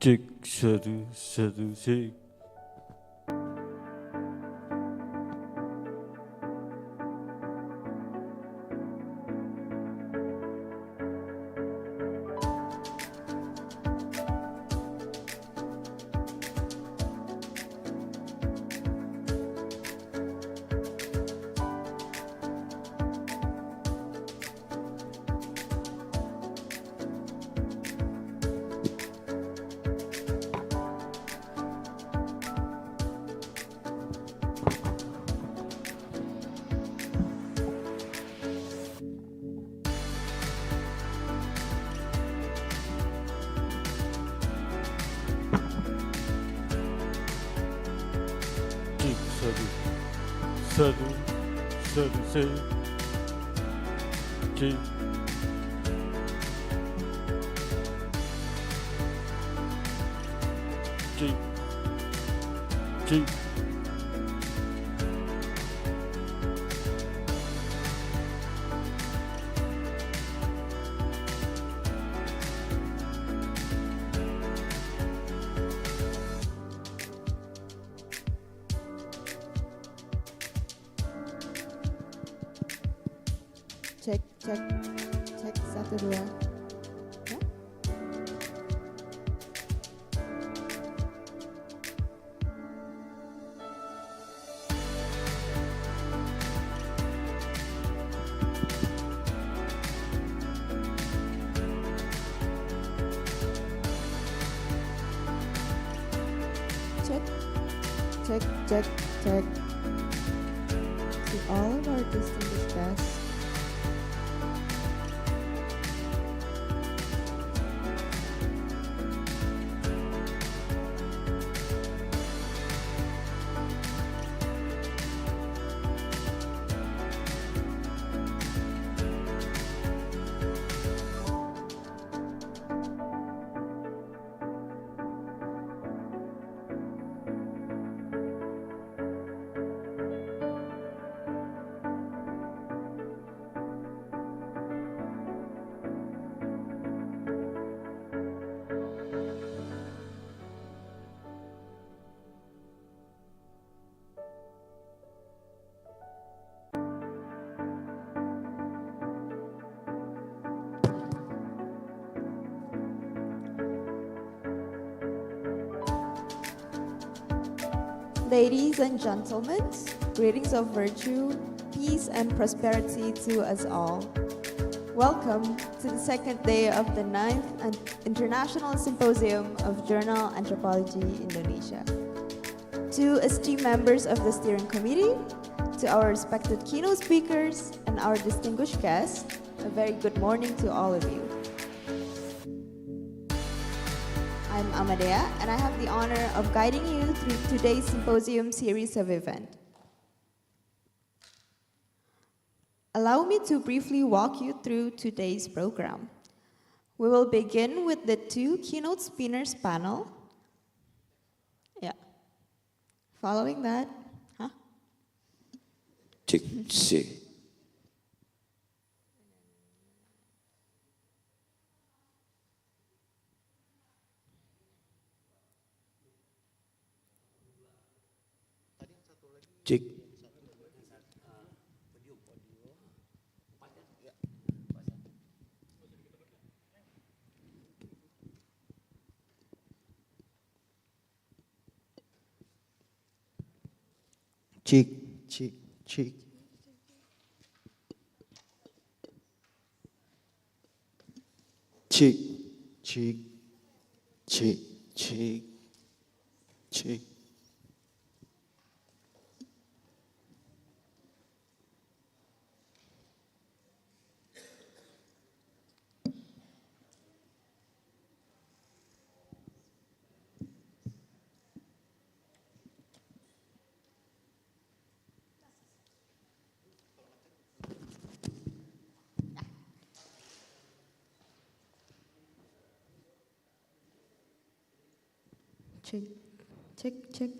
Cek satu satu cek. Cek satu satu satu cek. Cek. Cek. Cek. Cek, cek, cek, 1, 2. Ya? Cek, cek, cek, cek. To all of our distinguished guests, ladies and gentlemen, greetings of virtue, peace, and prosperity to us all. Welcome to the second day of the 9th International Symposium of Jurnal Antropologi Indonesia. To esteemed members of the steering committee, to our respected keynote speakers, and our distinguished guests, a very good morning to all of you. I'm Amadea, and I have the honor of guiding you through today's symposium series of events. Allow me to briefly walk you through today's program. We will begin with the 2 keynote speakers panel. Yeah. Following that, Cek, cek. Cek. Cek, cek, cek. Cek, cek, cek, cek, cek. check, check, check.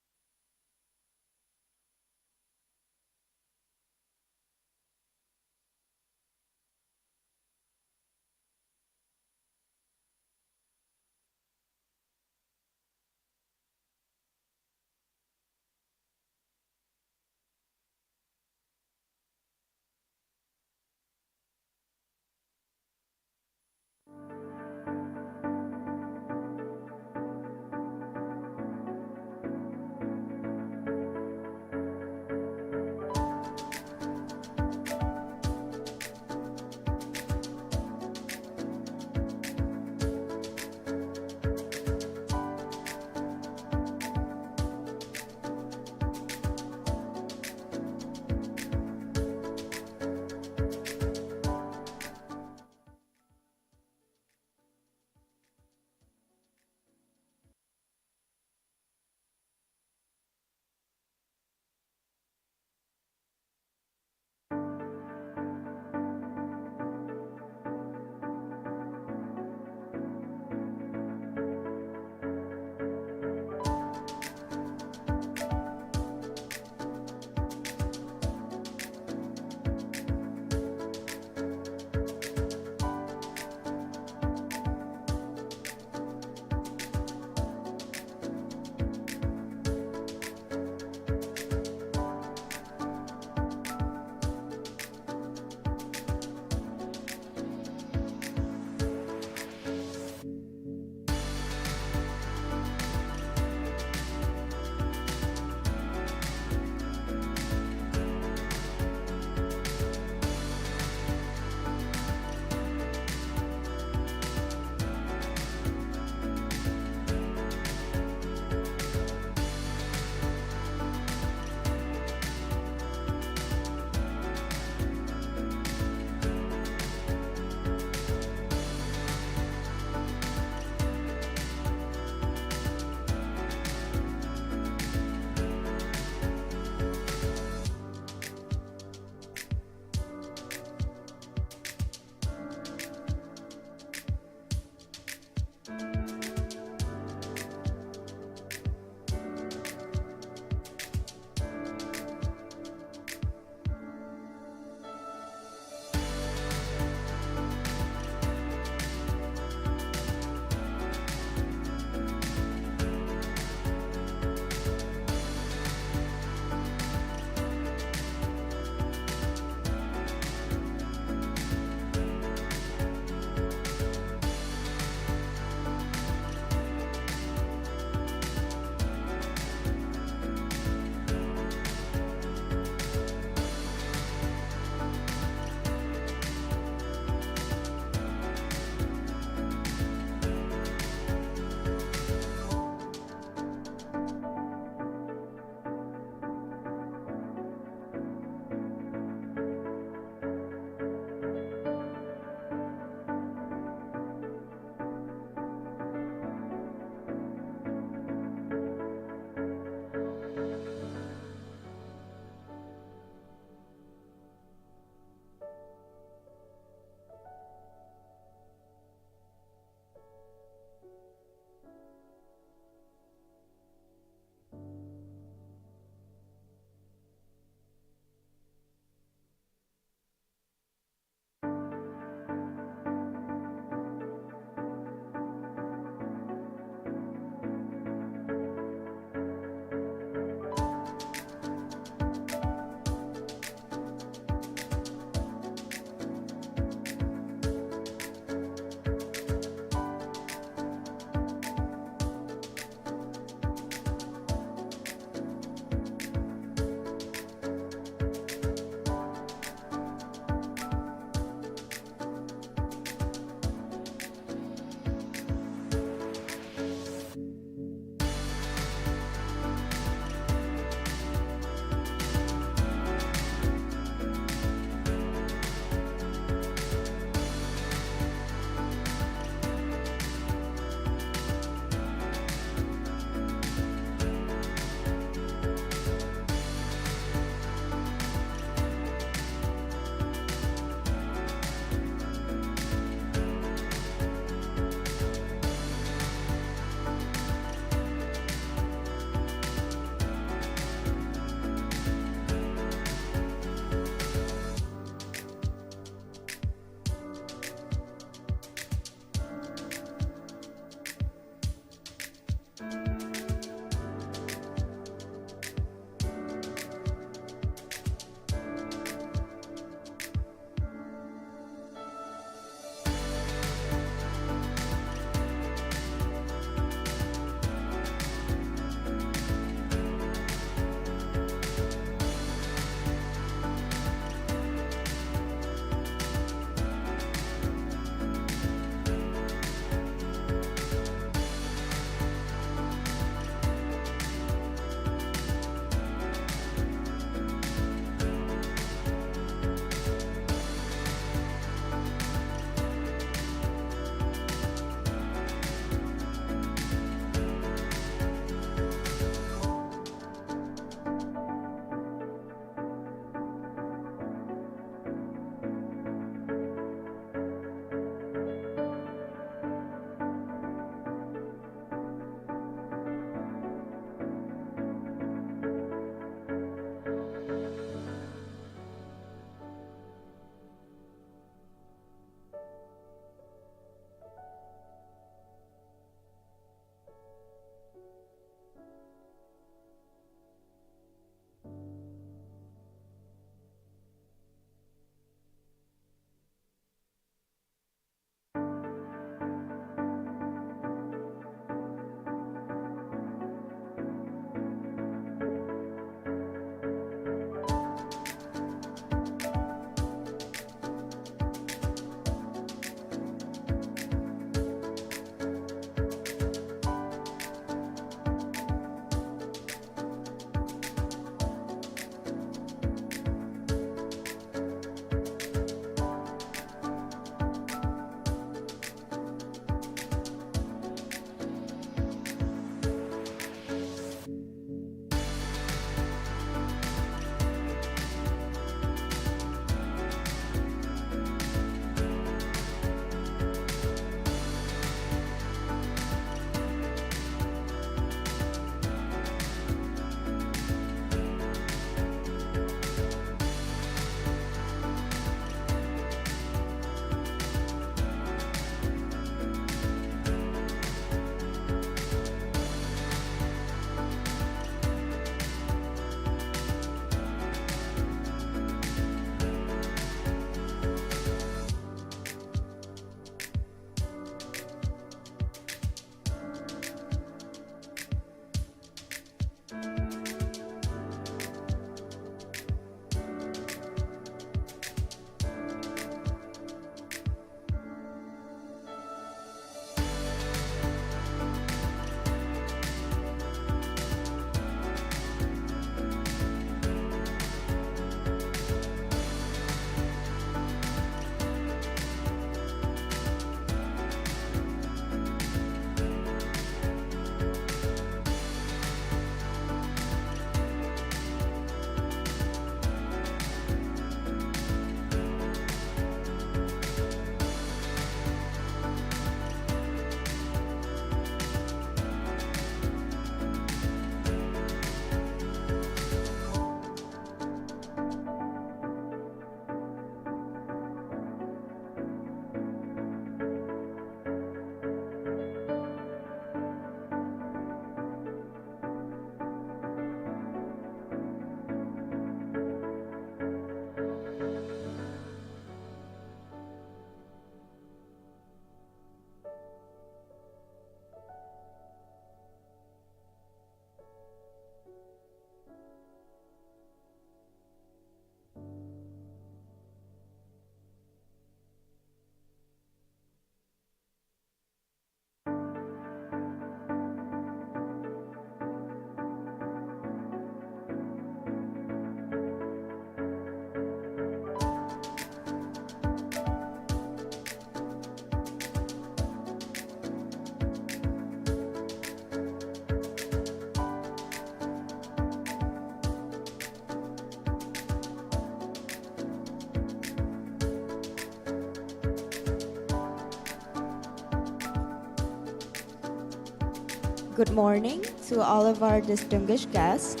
Good morning to all of our distinguished guests.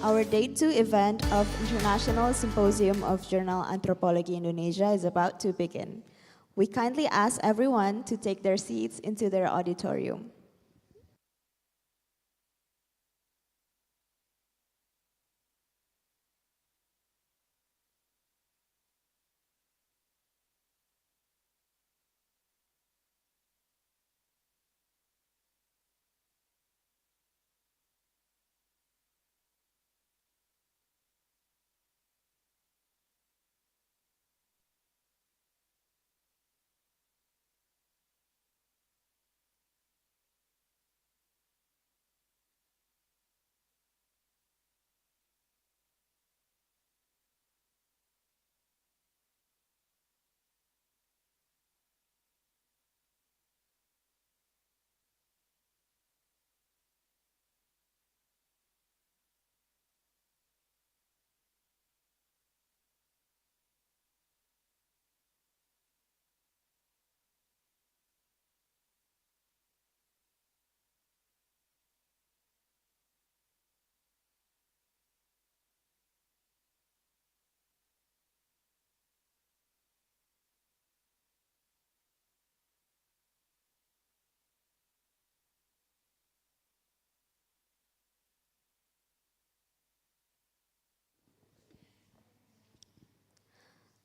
Our Day 2 event of International Symposium of Jurnal Antropologi Indonesia is about to begin. We kindly ask everyone to take their seats into their auditorium.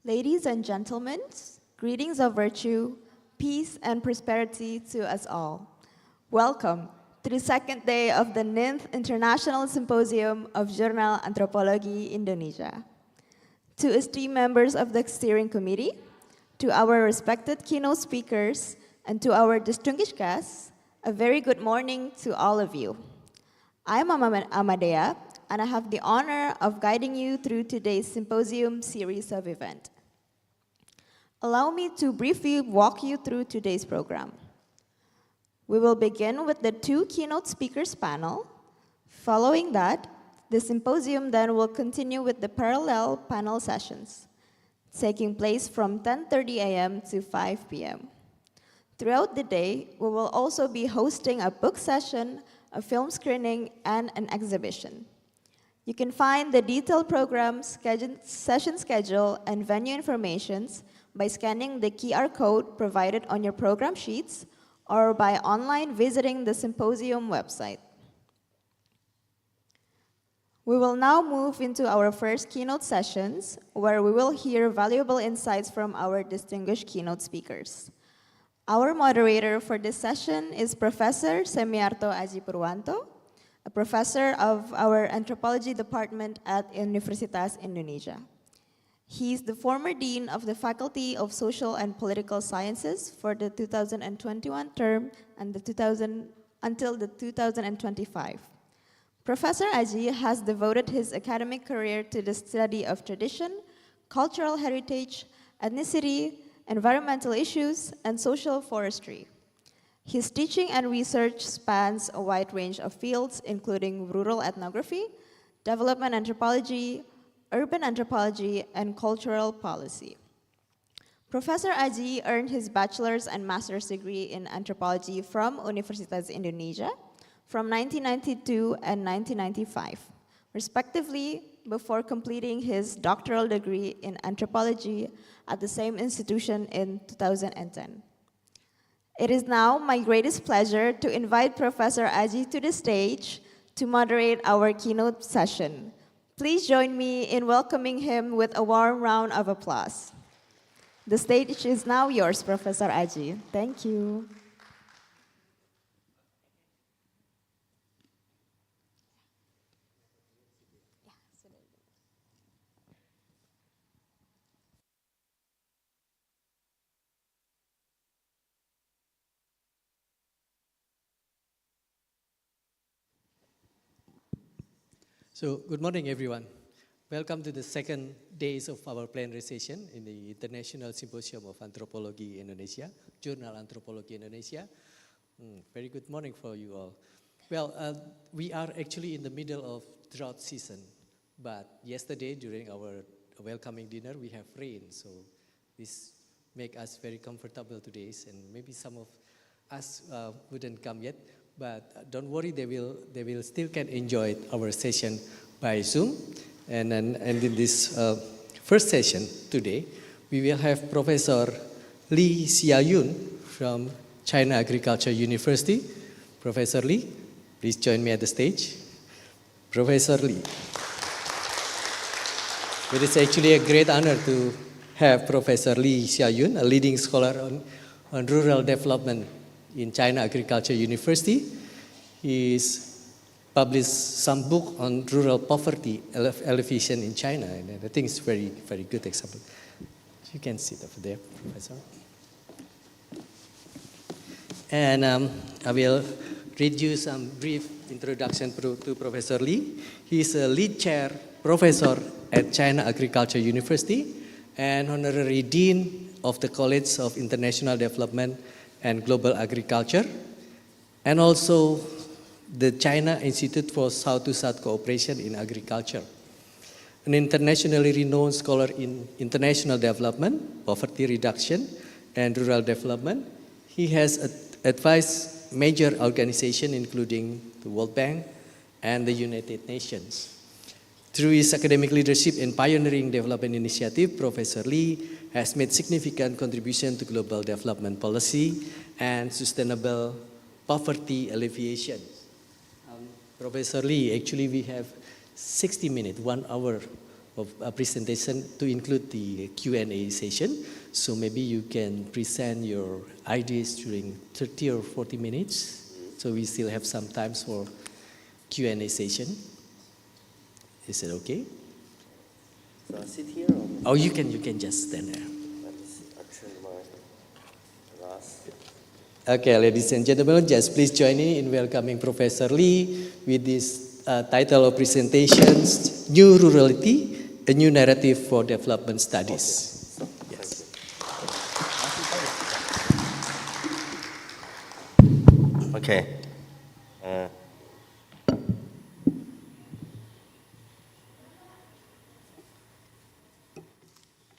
Ladies and gentlemen, greetings of virtue, peace, and prosperity to us all. Welcome to the second day of the 9th International Symposium of Jurnal Antropologi Indonesia. To esteemed members of the steering committee, to our respected keynote speakers, and to our distinguished guests, a very good morning to all of you. I'm Amadea, and I have the honor of guiding you through today's symposium series of events. Allow me to briefly walk you through today's program. We will begin with the 2 keynote speakers panel. Following that, the symposium then will continue with the parallel panel sessions, taking place from 10:30 a.m. to 5 p.m. Throughout the day, we will also be hosting a book session, a film screening, and an exhibition. You can find the detailed program, session schedule, and venue informations by scanning the QR code provided on your program sheets or by online visiting the symposium website. We will now move into our first keynote sessions, where we will hear valuable insights from our distinguished keynote speakers. Our moderator for this session is Professor Semiarto Aji Purwanto, a professor of our anthropology department at Universitas Indonesia. He is the former dean of the Faculty of Social and Political Sciences for the 2021 term and until the 2025. Professor Aji has devoted his academic career to the study of tradition, cultural heritage, ethnicity, environmental issues, and social forestry. His teaching and research spans a wide range of fields, including rural ethnography, development anthropology, urban anthropology, and cultural policy. Professor Aji earned his bachelor's and master's degree in anthropology from Universitas Indonesia from 1992 and 1995, respectively, before completing his doctoral degree in anthropology at the same institution in 2010. It is now my greatest pleasure to invite Professor Aji to the stage to moderate our keynote session. Please join me in welcoming him with a warm round of applause. The stage is now yours, Professor Aji. Thank you. So, good morning, everyone. Welcome to the second days of our plenary session in the International Symposium of Anthropologi Indonesia, Jurnal Antropologi Indonesia. Very good morning for you all. Well, we are actually in the middle of drought season, but yesterday during our welcoming dinner, we have rain, so this make us very comfortable today, and maybe some of us wouldn't come yet, but don't worry, they will still can enjoy our session by Zoom. And in this first session today, we will have Professor Li Xiaoyun from China Agriculture University. Professor Li, please join me at the stage. Professor Li. It is actually a great honor to have Professor Li Xiaoyun, a leading scholar on rural development in China Agriculture University. He's published some book on rural poverty alleviation in China, and I think it's very, very good example. You can sit over there, Professor. And I will read you some brief introduction to Professor Li. He's a lead chair professor at China Agriculture University and honorary dean of the College of International Development and Global Agriculture, and also the China Institute for South-to-South Cooperation in Agriculture. An internationally renowned scholar in international development, poverty reduction, and rural development, he has advised major organizations including the World Bank and the United Nations. Through his academic leadership in pioneering development initiative, Professor Li has made significant contribution to global development policy and sustainable poverty alleviation. Professor Li, actually we have 60 minutes, 1 hour of presentation to include the Q&A session. So maybe you can present your ideas during 30 or 40 minutes. So we still have some time for Q&A session. Is it okay? So I sit here or? Oh, you can just stand there. Let me see. I turn my glass. Okay, ladies and gentlemen, just please join me in welcoming Professor Li with this title of presentations, New Rurality, a New Narrative for Development Studies. Okay. So, Yes. Okay.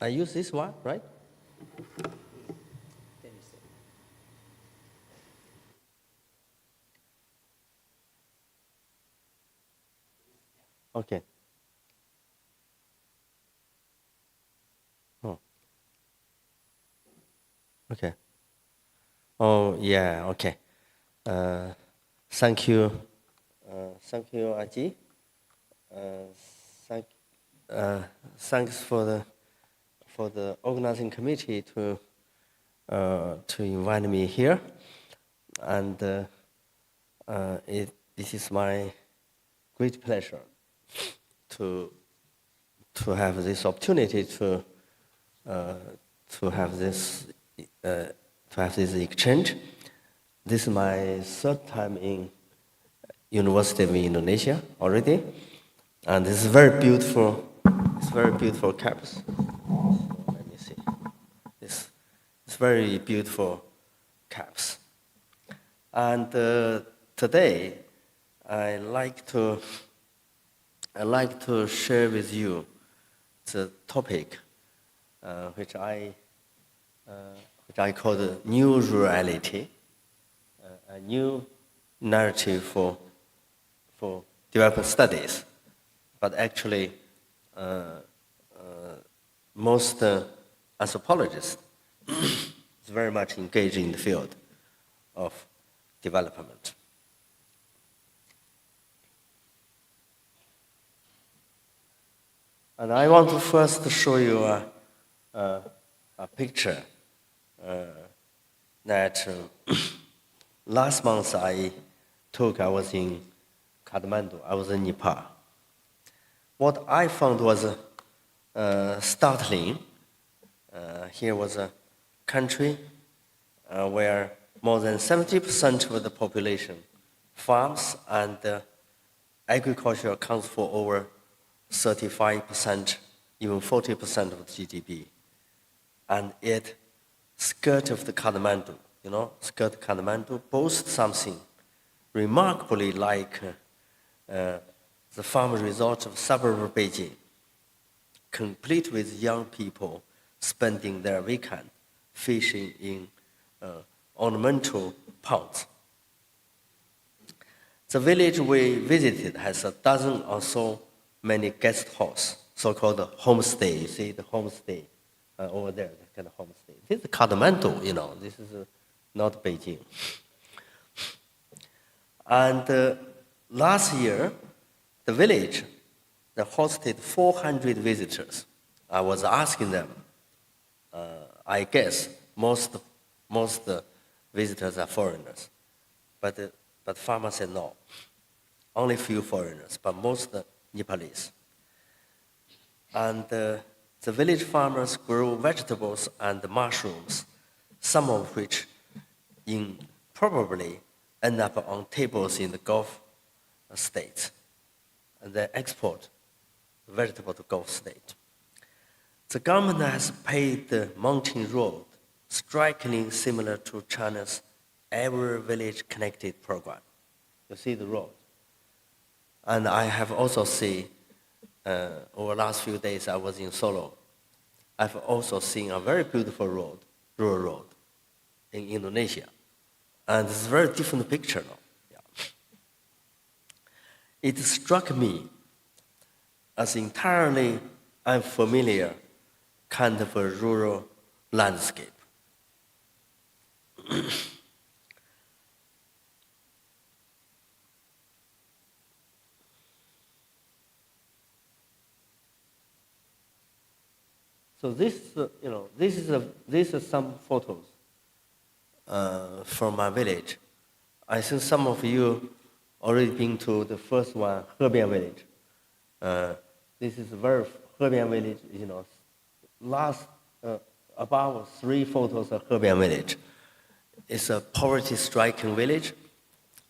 I use this one, right? Okay. Oh. Okay. Oh, yeah, okay. Thank you. Thank you, Aji. Thanks for the organizing committee to invite me here, and this is my great pleasure to have this opportunity to have this exchange. This is my third time in University of Indonesia already, and this is very beautiful. It's very beautiful campus. Let me see. It's very beautiful campus. And today, I like to share with you the topic which I call the new rurality, a new narrative for development studies. But actually, most anthropologists is very much engaged in the field of development. And I want to first show you a picture that last month I was in Kathmandu, I was in Nepal. What I found was startling. Here was a country where more than 70% of the population farms, and agriculture accounts for over 35%, even 40% of the GDP. And it skirt of the Kathmandu, skirt Kathmandu boasts something remarkably like the farm resort of suburb of Beijing, complete with young people spending their weekend fishing in ornamental ponds. The village we visited has a dozen or so many guest houses, so-called homestay. You see the homestay over there, that kind of homestay. This is Kathmandu, you know, this is not Beijing. And last year, the village that hosted 400 visitors. I was asking them, I guess most visitors are foreigners, but farmers said no, only few foreigners, but most Nepalese. And the village farmers grew vegetables and mushrooms, some of which probably end up on tables in the Gulf states, and they export vegetable to Gulf state. The government has paved the mountain road strikingly similar to China's Every Village Connected program. You see the road. And I have also seen, over the last few days I was in Solo, I've also seen a very beautiful road, rural road, in Indonesia. And it's a very different picture now. Yeah. It struck me as entirely unfamiliar kind of a rural landscape. So this is some photos from my village. I think some of you already been to the first one, Hebian village. This is very Hebian village. You know, last about 3 photos of Hebian village. It's a poverty-stricken village.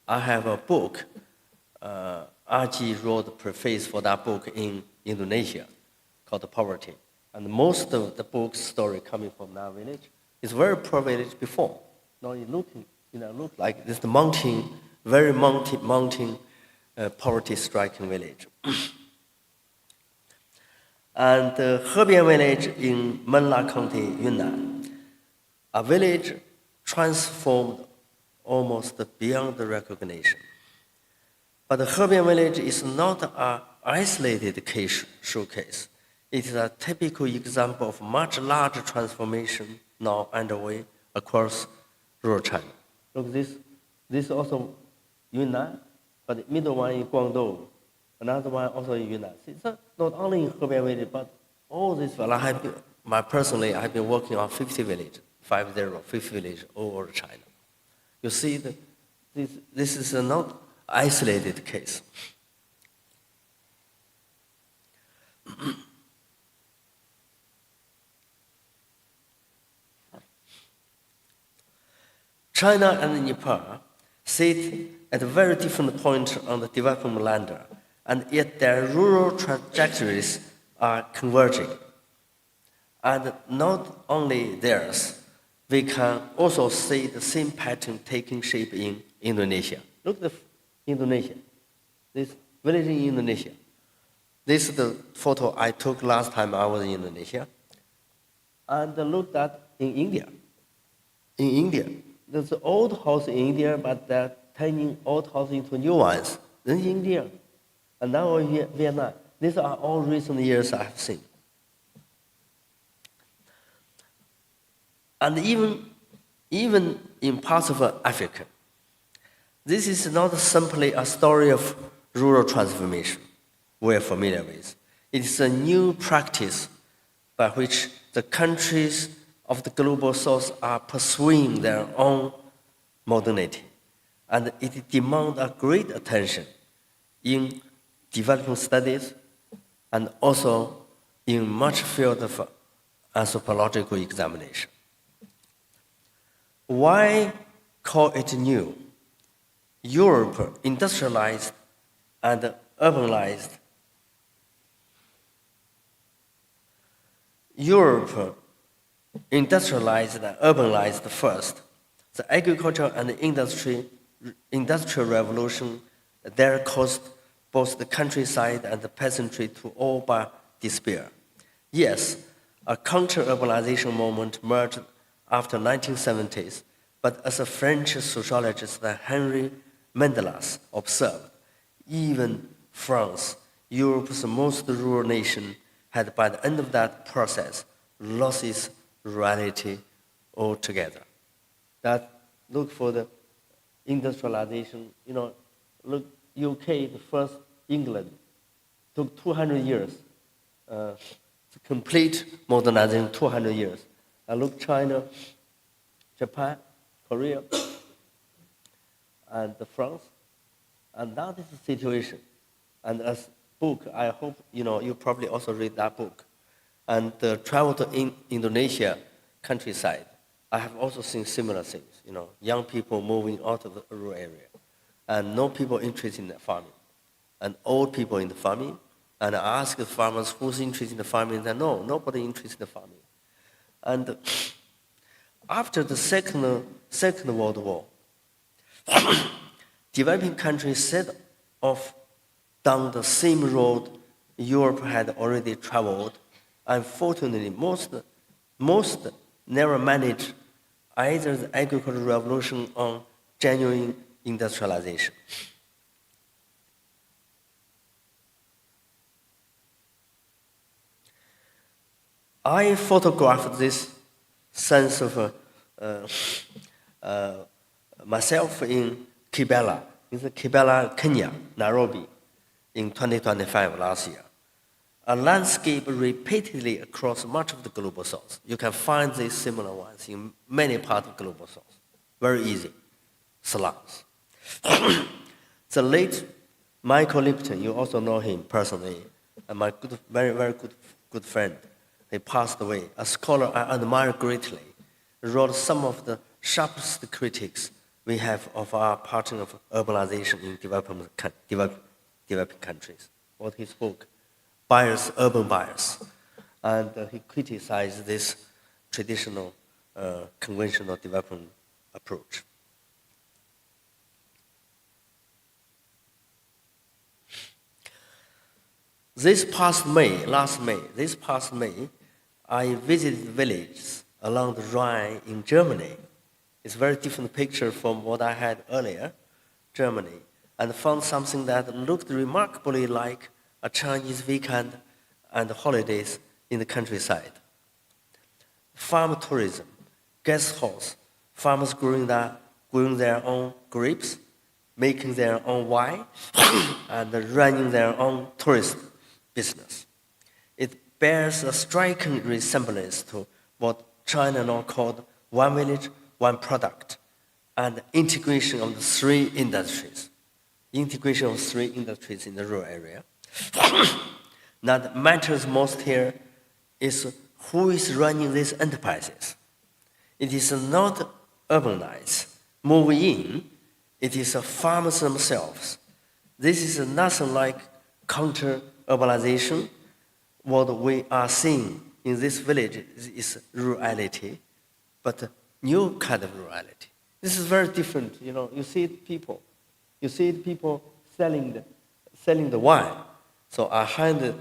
I have a book. RG wrote the preface for that book in Indonesia, called "Poverty." And most of the book's story coming from that village. It's a very poor village before. Now it look like this the mountain, very mountain poverty-stricken village. And Hebian village in Menla County, Yunnan, a village transformed almost beyond recognition. But the Hebian village is not an isolated showcase. It is a typical example of much larger transformation now underway across rural China. Look, this also Yunnan, but the middle one in Guangdong, another one also in Yunnan. It's not only in Hebian village, but all this. Well, I have been working on 50 villages, 50 villages all over China. You see, this is a not isolated case. China and Nepal sit at a very different point on the development ladder, and yet their rural trajectories are converging. And not only theirs, we can also see the same pattern taking shape in Indonesia. Look at Indonesia, this village in Indonesia. This is the photo I took last time I was in Indonesia. And look at in India. In India, there's an old house in India, but they're turning old house into new ones. Then India, and now Vietnam. These are all recent years I have seen. And even in parts of Africa, this is not simply a story of rural transformation we're familiar with. It is a new practice by which the countries of the global south are pursuing their own modernity. And it demands a great attention in development studies and also in much field of anthropological examination. Why call it new? Europe industrialized and urbanized. Europe industrialized and urbanized first. The agriculture and industrial revolution there caused both the countryside and the peasantry to all but despair. Yes, a counter-urbanization movement emerged after 1970s, but as a French sociologist, Henri Mendelas observed, even France, Europe's most rural nation, had by the end of that process lost its rurality altogether. That look for the industrialization, look, UK, the first England, took 200 years to complete modernization, 200 years. I look China, Japan, Korea, and France, and that is the situation. And as book, I hope you probably also read that book. And travel to Indonesia countryside, I have also seen similar things. Young people moving out of the rural area, and no people interested in farming, and old people in the farming. And I asked the farmers who's interested in the farming, and no, nobody interested in the farming. And after the Second World War, developing countries set off down the same road Europe had already traveled. Unfortunately, most never managed either the agricultural revolution or genuine industrialization. I photographed this sense of myself in Kibera, Kenya, Nairobi, in 2025 last year. A landscape repeatedly across much of the global south. You can find these similar ones in many parts of global south. Very easy. Slums. The late Michael Lipton, you also know him personally, and my very good friend. He passed away. A scholar I admire greatly, wrote some of the sharpest critics we have of our pattern of urbanization in developing countries. What his book, Urban Bias. And he criticized this traditional, conventional development approach. Last May, I visited villages along the Rhine in Germany. It's a very different picture from what I had earlier, Germany, and found something that looked remarkably like a Chinese weekend and holidays in the countryside. Farm tourism, guest house, farmers growing their own grapes, making their own wine, and running their own tourist business. It bears a striking resemblance to what China now called one village, one product, and integration of the three industries. Integration of three industries in the rural area. That matters most here is who is running these enterprises. It is not urbanites moving in, it is the farmers themselves. This is nothing like counter-urbanization. What we are seeing in this village is rurality, but a new kind of rurality. This is very different. You see people selling the wine. So I hand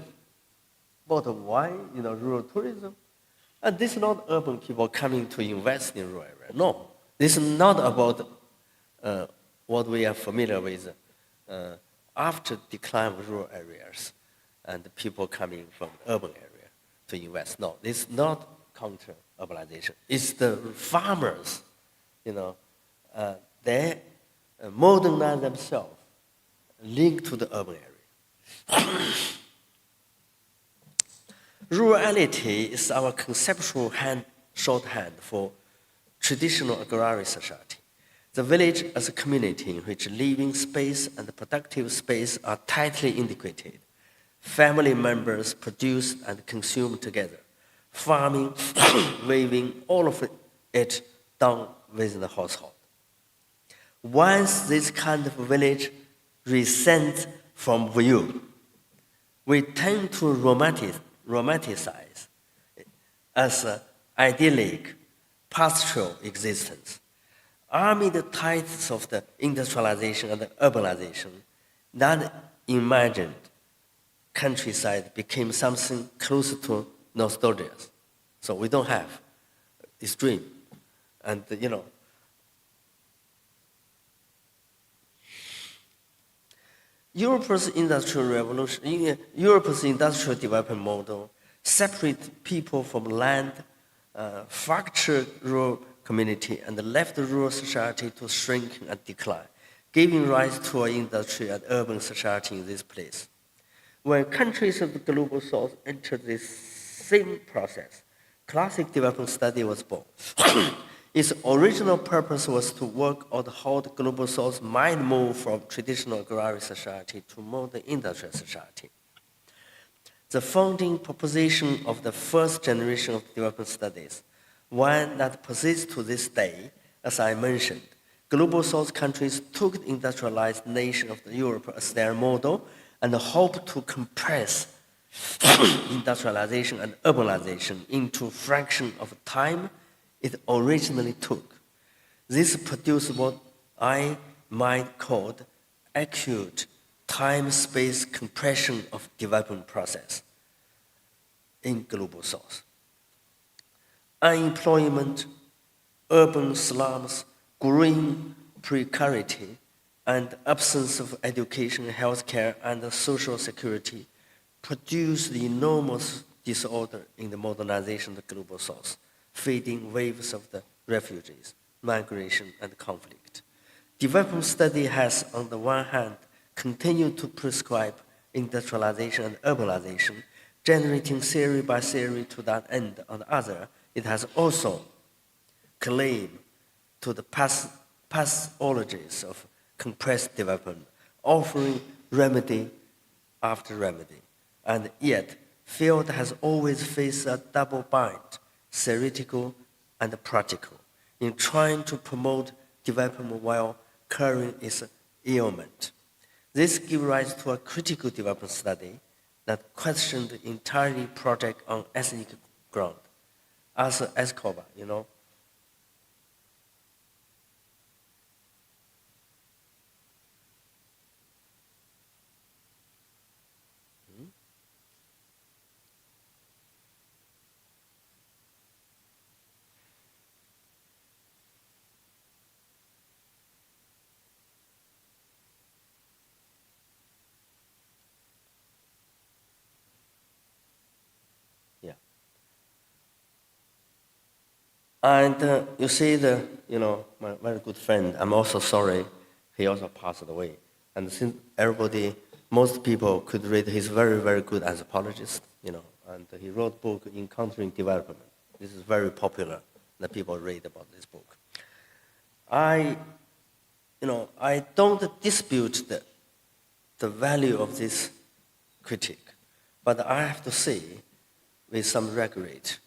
bought wine, rural tourism. And this is not urban people coming to invest in rural area. No, this is not about what we are familiar with after decline of rural areas and the people coming from urban area to invest. No, this is not counter-urbanization. It's the farmers, they modernize themselves, linked to the urban area. Rurality is our conceptual shorthand for traditional agrarian society. The village as a community in which living space and productive space are tightly integrated. Family members produce and consume together. Farming, weaving, all of it done within the household. Once this kind of village resents from view, we tend to romanticize as an idyllic, pastoral existence. Amid the tides of the industrialization and the urbanization, that imagined countryside became something closer to nostalgia. So we don't have this dream. And, Europe's industrial revolution, Europe's industrial development model separate people from land, fractured rural community, and left rural society to shrink and decline, giving rise to an industry and urban society in this place. When countries of the global south entered this same process, classic development study was born. Its original purpose was to work out how the global south might move from traditional agrarian society to modern industrial society. The founding proposition of the first generation of development studies, one that persists to this day, as I mentioned, global south countries took the industrialized nation of Europe as their model and hoped to compress industrialization and urbanization into a fraction of time it originally took. This produced what I might call acute time-space compression of development process in global south. Unemployment, urban slums, growing precarity, and absence of education, healthcare, and social security produced enormous disorder in the modernization of the global south, feeding waves of the refugees, migration, and conflict. Development study has, on the one hand, continued to prescribe industrialization and urbanization, generating theory by theory to that end. On the other, it has also claimed to the pathologies of compressed development, offering remedy after remedy. And yet, field has always faced a double bind, theoretical and practical, in trying to promote development while curing its ailment. This gives rise to a critical development study that questioned the entire project on ethnic ground. As Escobar, you know. And you see my very good friend, I'm also sorry, he also passed away. And since most people could read, he's very, very good anthropologist, and he wrote a book, Encountering Development. This is very popular, that people read about this book. I don't dispute the value of this critique, but I have to say, with some regret,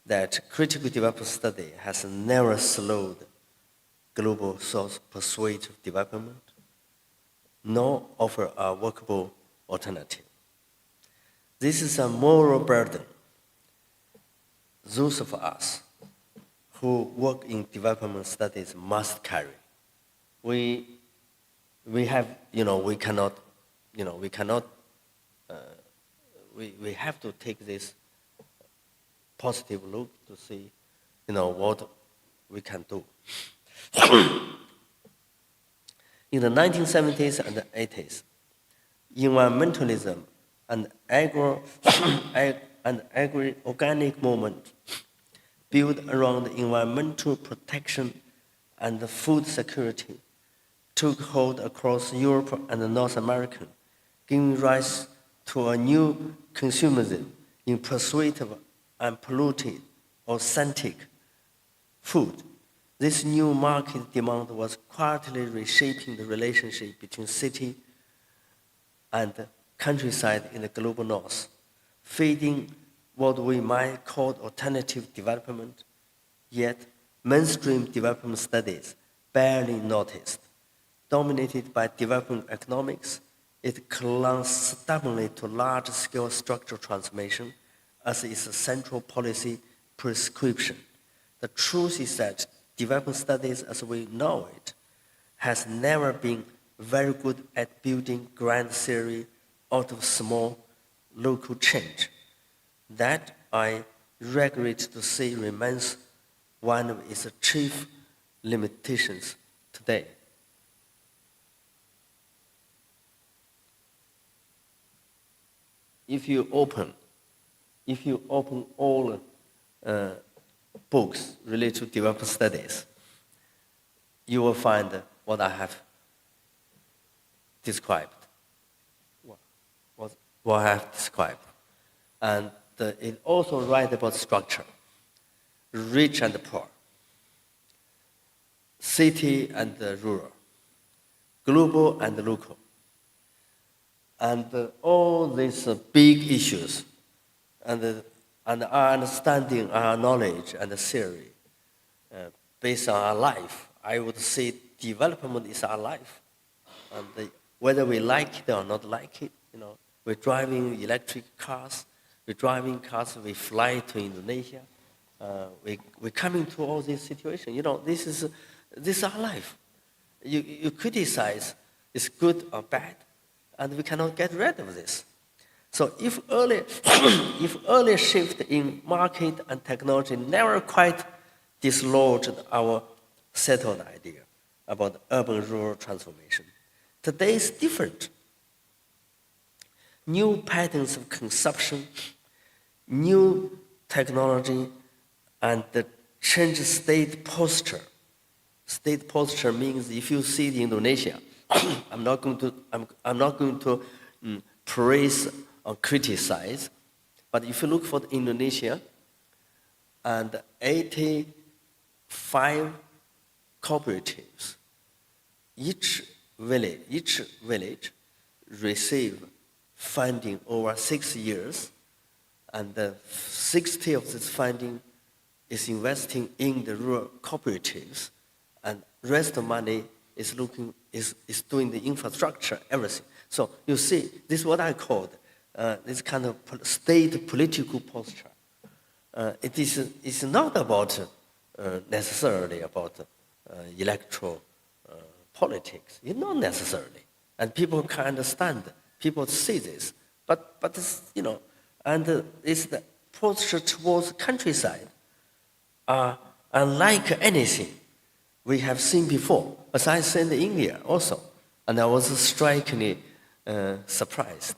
that critical development study has never slowed global south pursuit of development, nor offer a workable alternative. This is a moral burden those of us who work in development studies must carry. We have to take this positive look to see, what we can do. In the 1970s and 80s, environmentalism and agri-organic movement built around environmental protection and food security took hold across Europe and North America, giving rise to a new consumerism in pursuit of unpolluted, authentic food. This new market demand was quietly reshaping the relationship between city and countryside in the global north, feeding what we might call alternative development, yet mainstream development studies barely noticed. Dominated by development economics, it clung stubbornly to large-scale structural transformation as its central policy prescription. The truth is that development studies as we know it has never been very good at building grand theory out of small local change. That, I regret to say, remains one of its chief limitations today. if you open all books related to development studies, you will find what I have described. What I have described. And it also writes about structure, rich and poor, city and rural, global and local. And all these big issues and our understanding, our knowledge and theory based on our life, I would say development is our life. And whether we like it or not like it, we're driving electric cars, we're driving cars, we fly to Indonesia, we're coming to all these situations. This is our life. You criticize, it's good or bad, and we cannot get rid of this. So if early shift in market and technology never quite dislodged our settled idea about urban-rural transformation, today is different. New patterns of consumption, new technology, and the change state posture. State posture means if you see Indonesia, I'm not going to praise or criticize, but if you look for Indonesia, and 85 cooperatives, each village receive funding over 6 years, and 60 of this funding is investing in the rural cooperatives, and rest of money is doing the infrastructure, everything. So you see, this is what I called this kind of state political posture. It's not about necessarily about electoral politics. It's not necessarily, and people can understand. People see this, but it's, and it's the posture towards countryside. Unlike anything we have seen before, as I said in India also, and I was strikingly surprised.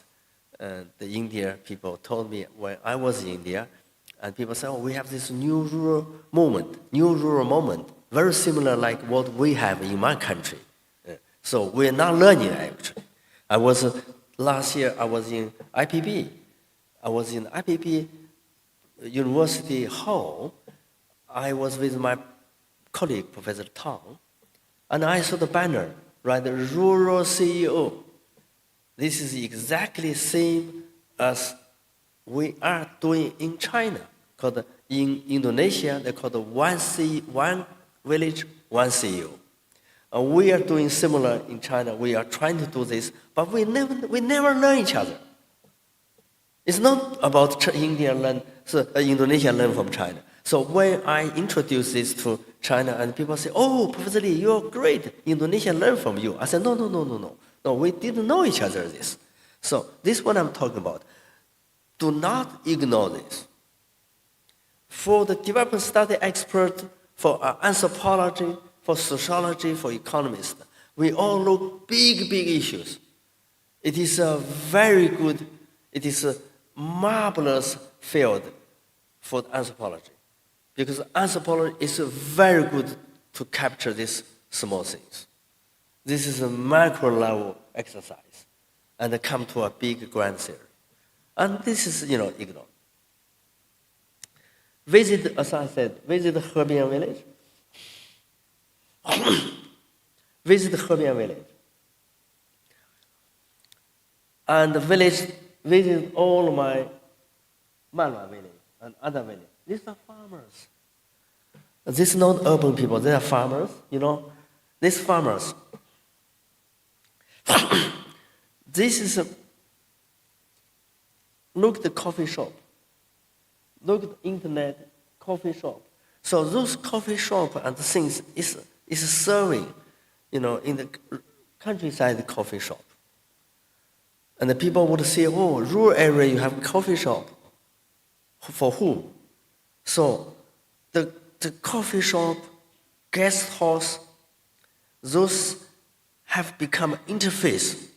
The India people told me when I was in India, and people said, we have this new rural moment, very similar like what we have in my country. So we're not learning actually. Last year I was in IPB. I was in IPB University Hall. I was with my colleague, Professor Tang, and I saw the banner, right, the rural CEO. This is exactly the same as we are doing in China. Called in Indonesia, they call it one village, one CEO. We are doing similar in China. We are trying to do this, but we never learn each other. It's not about Indonesia learn from China. So when I introduce this to China and people say, Professor Lee, you're great. Indonesia learn from you. I said, no. No, we didn't know each other this. So this is what I'm talking about. Do not ignore this. For the development study expert, for anthropology, for sociology, for economists, we all look big issues. It is a marvelous field for anthropology, because anthropology is very good to capture these small things. This is a macro level exercise, and come to a big grand theory. And this is, ignored. As I said, visit Hebian village. Visit Hebian village. And visit all my Malwa village and other villages. These are farmers. These are not urban people, they are farmers, These farmers. This is look at the coffee shop. Look at the internet coffee shop. So those coffee shop and things is serving, in the countryside coffee shop. And the people would say, rural area you have a coffee shop. For whom? So the coffee shop, guest house, those have become interface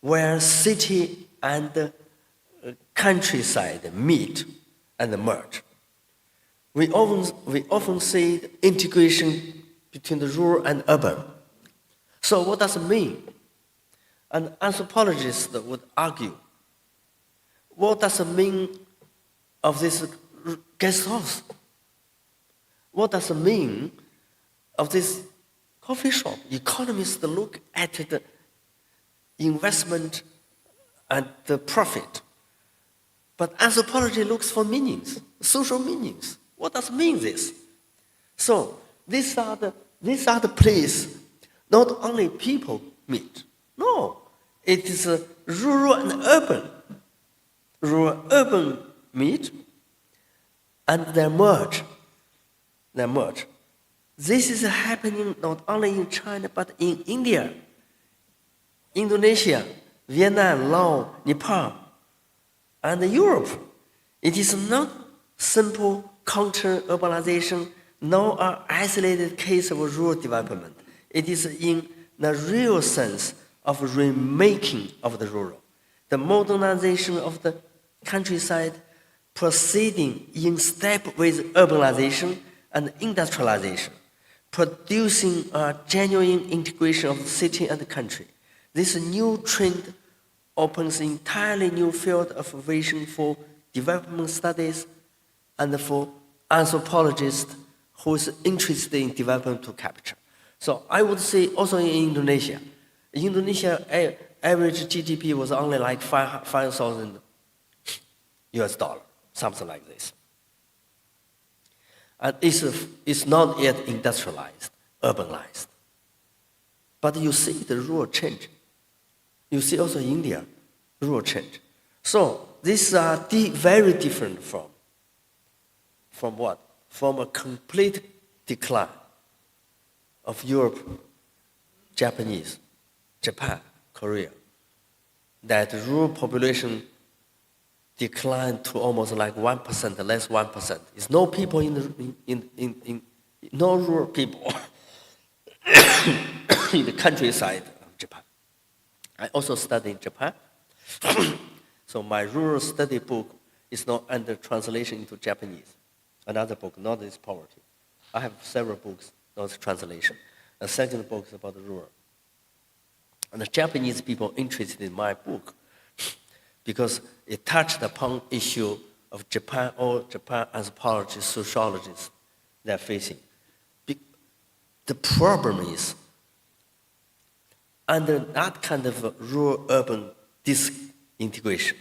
where city and countryside meet and merge. We often see the integration between the rural and urban. So what does it mean? An anthropologist would argue, what does it mean of this guest house? What does it mean of this coffee shop? Economists look at the investment and the profit. But anthropology looks for meanings, social meanings. What does mean this? So these are the place not only people meet. No, it is rural and urban. Rural-urban meet and they merge. They merge. This is happening not only in China but in India, Indonesia, Vietnam, Laos, Nepal, and Europe. It is not simple counter-urbanization, nor an isolated case of rural development. It is in the real sense of remaking of the rural, the modernization of the countryside proceeding in step with urbanization and industrialization, producing a genuine integration of the city and the country. This new trend opens an entirely new field of vision for development studies and for anthropologists who is interested in development to capture. So I would say also in Indonesia. Average GDP was only like 5,000 US dollar, something like this. And it's not yet industrialized, urbanized. But you see the rural change. You see also India, rural change. So these are very different from what? From a complete decline of Europe, Japan, Korea. That rural population declined to almost like 1%, less 1%. There's no people no rural people in the countryside of Japan. I also studied Japan. So my rural study book is not under translation into Japanese. Another book, Not is Poverty. I have several books, not translation. A second book is about the rural. And the Japanese people interested in my book because it touched upon issue of Japan, all Japan anthropologists, sociologists they're facing. The problem is, under that kind of rural-urban disintegration,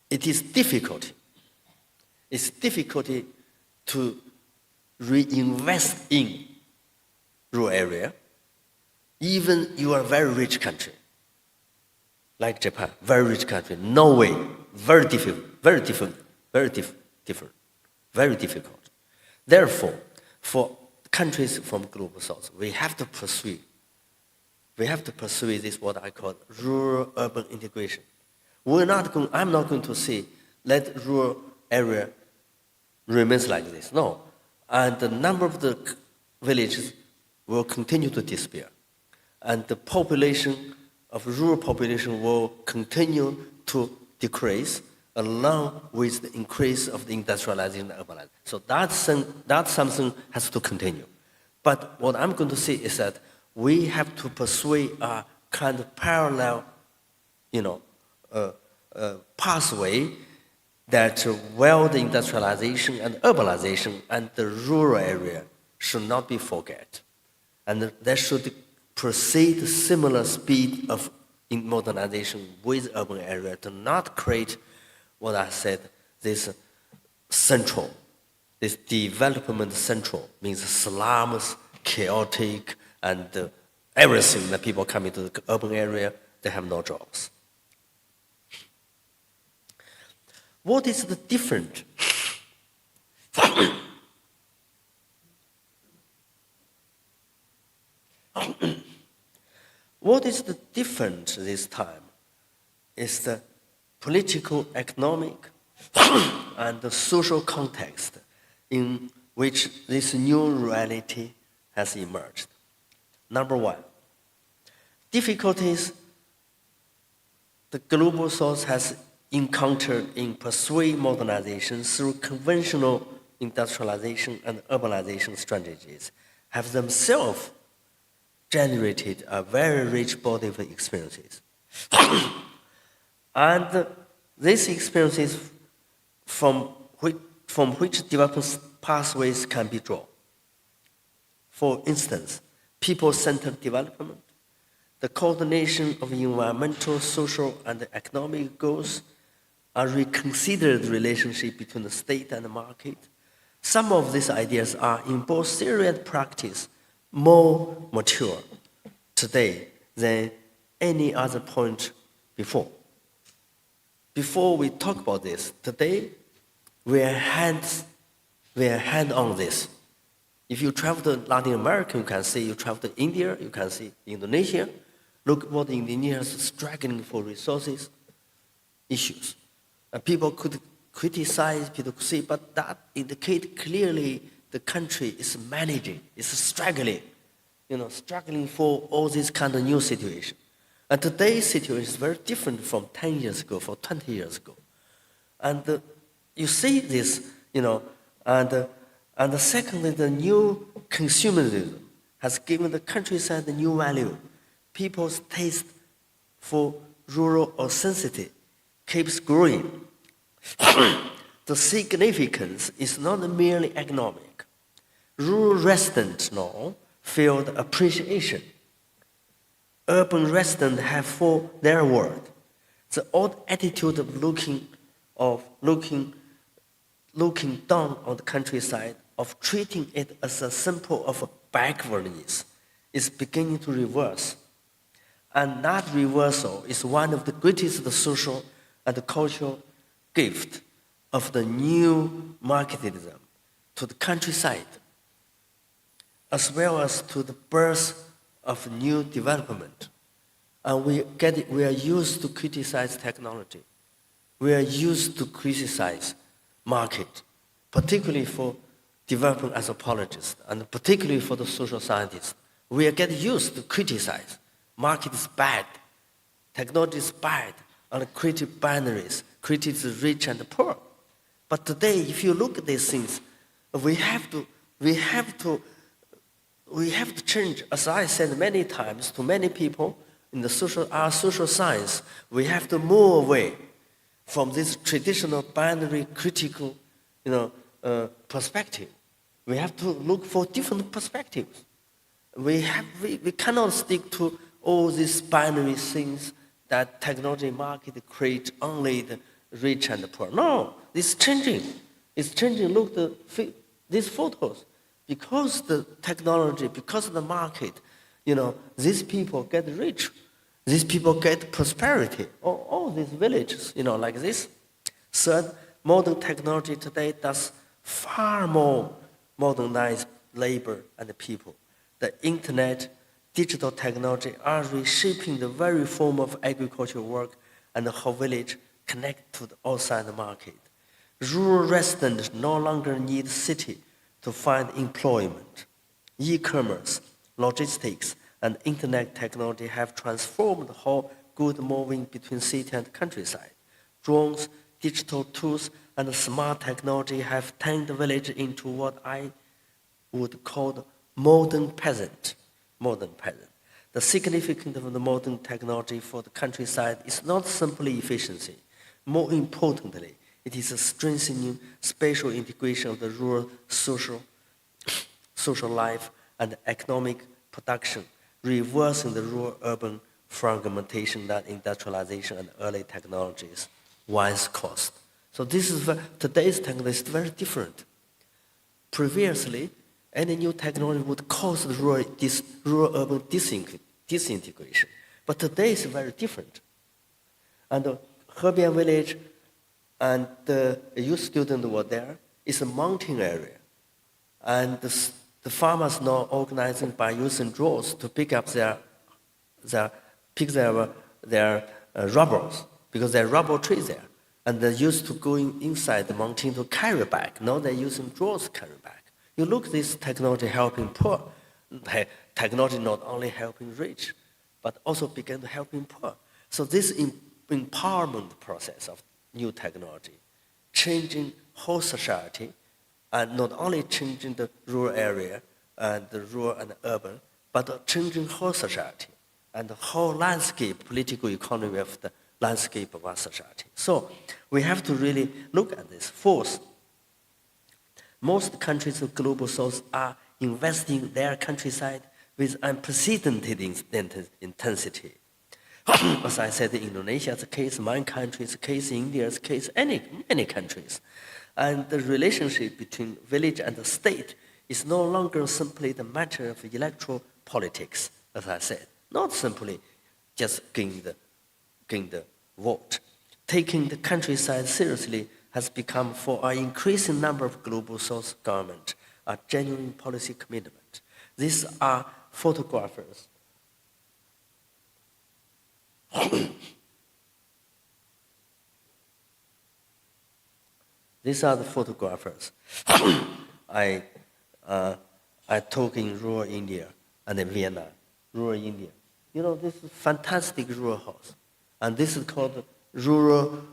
it is difficult. It's difficult to reinvest in rural area, even you are a very rich country, like Japan, very rich country. No way, very difficult, very difficult. Therefore, for countries from global south, we have to pursue this what I call rural-urban integration. I'm not going to say let rural area remains like this. No, and the number of the villages will continue to disappear, and the population of rural population will continue to decrease along with the increase of the industrialization and urbanization. So that something has to continue. But what I'm going to say is that we have to pursue a kind of parallel, pathway that while the industrialization and urbanization and the rural area should not be forget. And there should proceed similar speed of in modernization with urban area to not create what I said, this development central, means slums, chaotic, and everything that people come into the urban area, they have no jobs. What is the difference? What is the difference this time is the political, economic, and the social context in which this new reality has emerged. Number one, difficulties the global south has encountered in pursuing modernization through conventional industrialization and urbanization strategies have themselves generated a very rich body of experiences. And these experiences from which development pathways can be drawn. For instance, people-centered development, the coordination of environmental, social, and economic goals, a reconsidered relationship between the state and the market. Some of these ideas are, in both theory and practice, more mature today than any other point before. Before we talk about this, today we are hand on this. If you travel to Latin America, you can see, you travel to India, you can see Indonesia. Look what Indonesia is struggling for resources issues. And people could criticize, people could say, but that indicates clearly the country is managing, is struggling, struggling for all this kind of new situation. And today's situation is very different from 10 years ago, from 20 years ago. And you see this, and secondly, the new consumerism has given the countryside a new value. People's taste for rural authenticity keeps growing. The significance is not merely economic. Rural residents now feel the appreciation. Urban residents have for their word. The old attitude of looking down on the countryside, of treating it as a symbol of backwardness, is beginning to reverse. And that reversal is one of the greatest social and cultural gift of the new marketism to the countryside, as well as to the birth of new development. And we are used to criticize technology. We are used to criticize market, particularly for development anthropologists and particularly for the social scientists. We are getting used to criticize. Market is bad, technology is bad, and create binaries, create the rich and the poor. But today, if you look at these things, we have to change. As I said many times to many people in our social science, we have to move away from this traditional binary critical, perspective. We have to look for different perspectives. We cannot stick to all these binary things that technology market create only the rich and the poor. No, it's changing. It's changing. Look these photos. Because the technology, because of the market, these people get rich. These people get prosperity. All these villages, like this. Third, modern technology today does far more modernize labor and the people. The internet, digital technology are reshaping the very form of agricultural work and how village connect to the outside market. Rural residents no longer need city to find employment. E-commerce, logistics, and internet technology have transformed how goods moving between city and countryside. Drones, digital tools, and smart technology have turned the village into what I would call the modern peasant. The significance of the modern technology for the countryside is not simply efficiency. More importantly, it is a strengthening spatial integration of the rural social life and economic production, reversing the rural-urban fragmentation that industrialization and early technologies once caused. So today's technology is very different. Previously, any new technology would cause the rural-urban disintegration. But today is very different. And the Hebian village and the youth students were there. It's a mountain area. And the farmers now organizing by using drones to pick up their rubbers, because there are rubber trees there. And they're used to going inside the mountain to carry back. Now they're using drones to carry back. You look at this technology helping poor. Technology not only helping rich, but also began to helping poor. So this empowerment process of new technology, changing whole society, and not only changing the rural area and the rural and urban, but changing whole society and the whole landscape, political economy of the landscape of our society. So we have to really look at this. Fourth, most countries of global south are investing their countryside with unprecedented intensity. As I said, Indonesia is a case, my country is a case, India is a case, many countries. And the relationship between village and the state is no longer simply the matter of electoral politics, as I said, not simply just gain the vote. Taking the countryside seriously has become, for an increasing number of global south governments, a genuine policy commitment. These are photographers. These are the photographers I took in rural India and in Vienna, rural India. You know, this is fantastic rural house. And this is called rural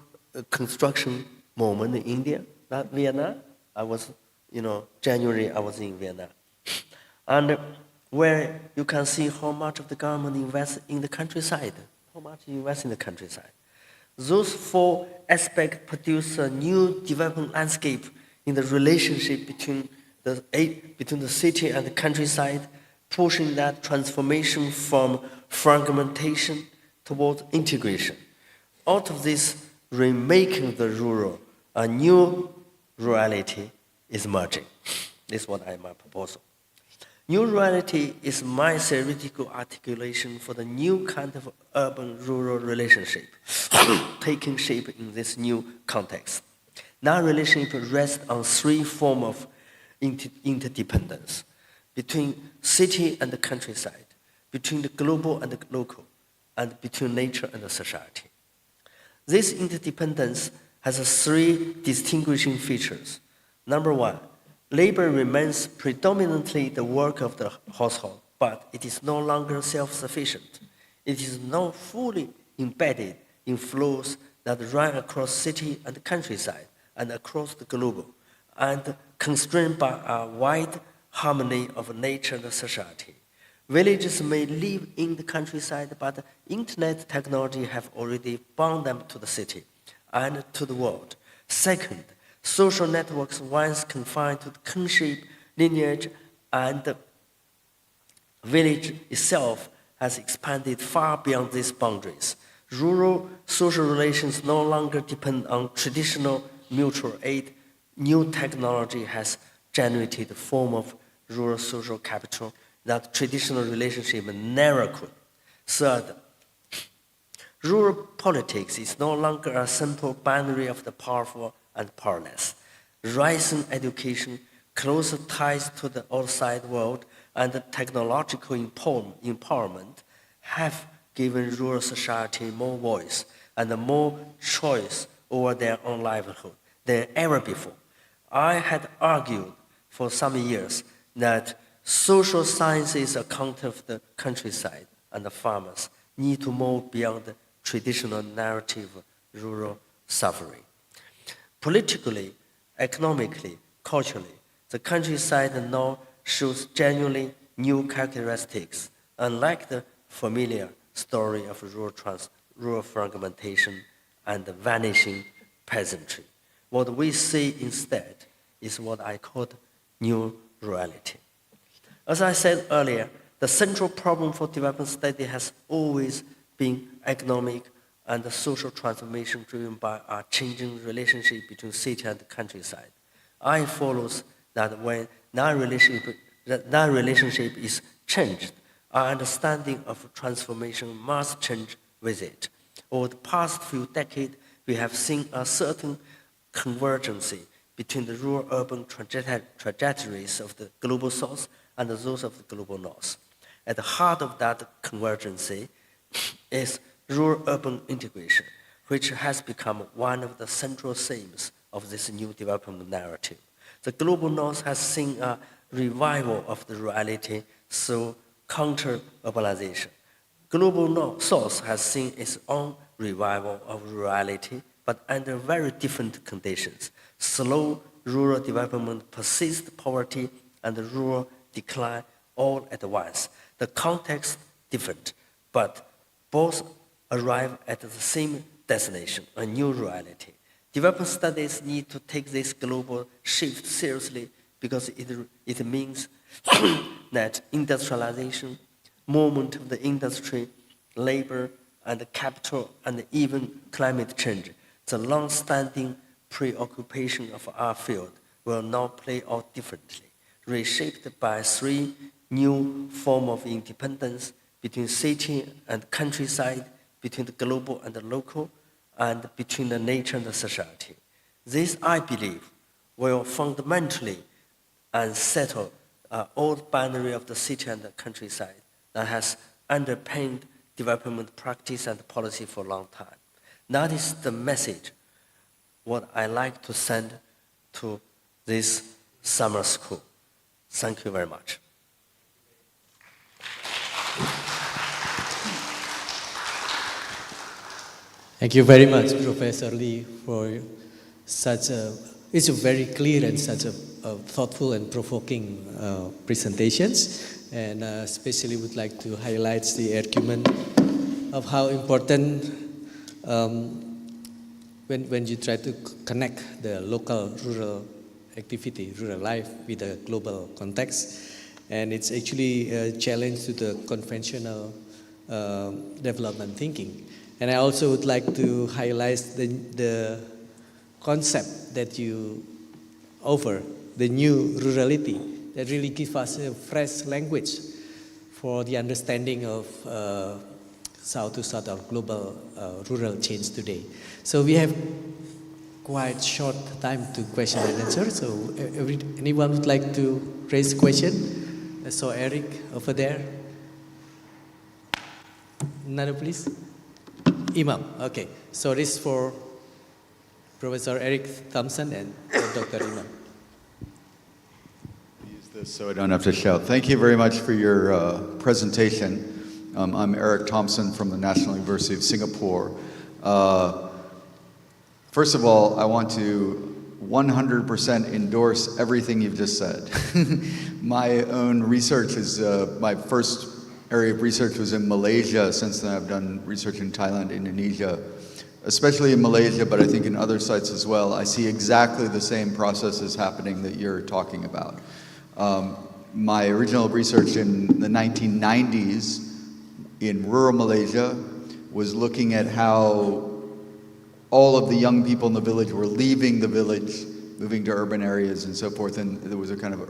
construction moment in India, not Vienna. I was, January I was in Vienna. And where you can see how much of the government invests in the countryside, how much invests in the countryside. Those four aspects produce a new development landscape in the relationship between the city and the countryside, pushing that transformation from fragmentation towards integration. Out of this, remaking the rural, a new rurality is emerging. This is what my proposal. New rurality is my theoretical articulation for the new kind of urban-rural relationship taking shape in this new context. That relationship rests on three forms of interdependence: between city and the countryside, between the global and the local, and between nature and the society. This interdependence has three distinguishing features. Number one, labor remains predominantly the work of the household, but it is no longer self-sufficient. It is now fully embedded in flows that run across city and countryside and across the globe, and constrained by a wide harmony of nature and society. Villages may live in the countryside, but internet technology have already bound them to the city and to the world. Second, social networks once confined to the kinship, lineage, and the village itself has expanded far beyond these boundaries. Rural social relations no longer depend on traditional mutual aid. New technology has generated a form of rural social capital that traditional relationship never could. Third, rural politics is no longer a simple binary of the powerful and powerless. Rising education, closer ties to the outside world, and the technological empowerment have given rural society more voice and more choice over their own livelihood than ever before. I had argued for some years that social sciences account of the countryside and the farmers need to move beyond the traditional narrative of rural suffering. Politically, economically, culturally, the countryside now shows genuinely new characteristics, unlike the familiar story of rural fragmentation and the vanishing peasantry. What we see instead is what I called new rurality. As I said earlier, the central problem for development study has always been economic and the social transformation driven by a changing relationship between city and the countryside. I follows that when that relationship is changed, our understanding of transformation must change with it. Over the past few decades, we have seen a certain convergence between the rural-urban trajectories of the global south and those of the global north. At the heart of that convergence is rural-urban integration, which has become one of the central themes of this new development narrative. The global north has seen a revival of the rurality through counter-urbanization. Global south has seen its own revival of rurality but under very different conditions. Slow rural development, persist poverty, and rural decline all at once. The context different, but both arrive at the same destination, a new reality. Development studies need to take this global shift seriously because it means that industrialization, movement of the industry, labor, and capital, and even climate change, the long-standing preoccupation of our field will now play out differently, reshaped by three new forms of independence between city and countryside, between the global and the local, and between the nature and the society. This, I believe, will fundamentally unsettle old boundary of the city and the countryside that has underpinned development practice and policy for a long time. That is the message what I like to send to this summer school. Thank you very much. Thank you very much, Professor Lee, for such it's a very clear and such a thoughtful and provoking presentations. And especially would like to highlight the argument of how important when you try to connect the local rural activity, rural life with the global context. And it's actually a challenge to the conventional development thinking. And I also would like to highlight the concept that you offer, the new rurality, that really gives us a fresh language for the understanding of South to South or global rural change today. So we have quite short time to question and answer. So anyone would like to raise a question? I saw Eric over there. Another, please. Imam, okay. So this is for Professor Eric Thompson and Dr. Imam. Use this so I don't have to shout. Thank you very much for your presentation. I'm Eric Thompson from the National University of Singapore. First of all, I want to 100% endorse everything you've just said. My own research is, my first area of research was in Malaysia. Since then I've done research in Thailand, Indonesia, especially in Malaysia, but I think in other sites as well. I see exactly the same processes happening that you're talking about. My original research in the 1990s in rural Malaysia was looking at how all of the young people in the village were leaving the village, moving to urban areas and so forth, and there was a kind of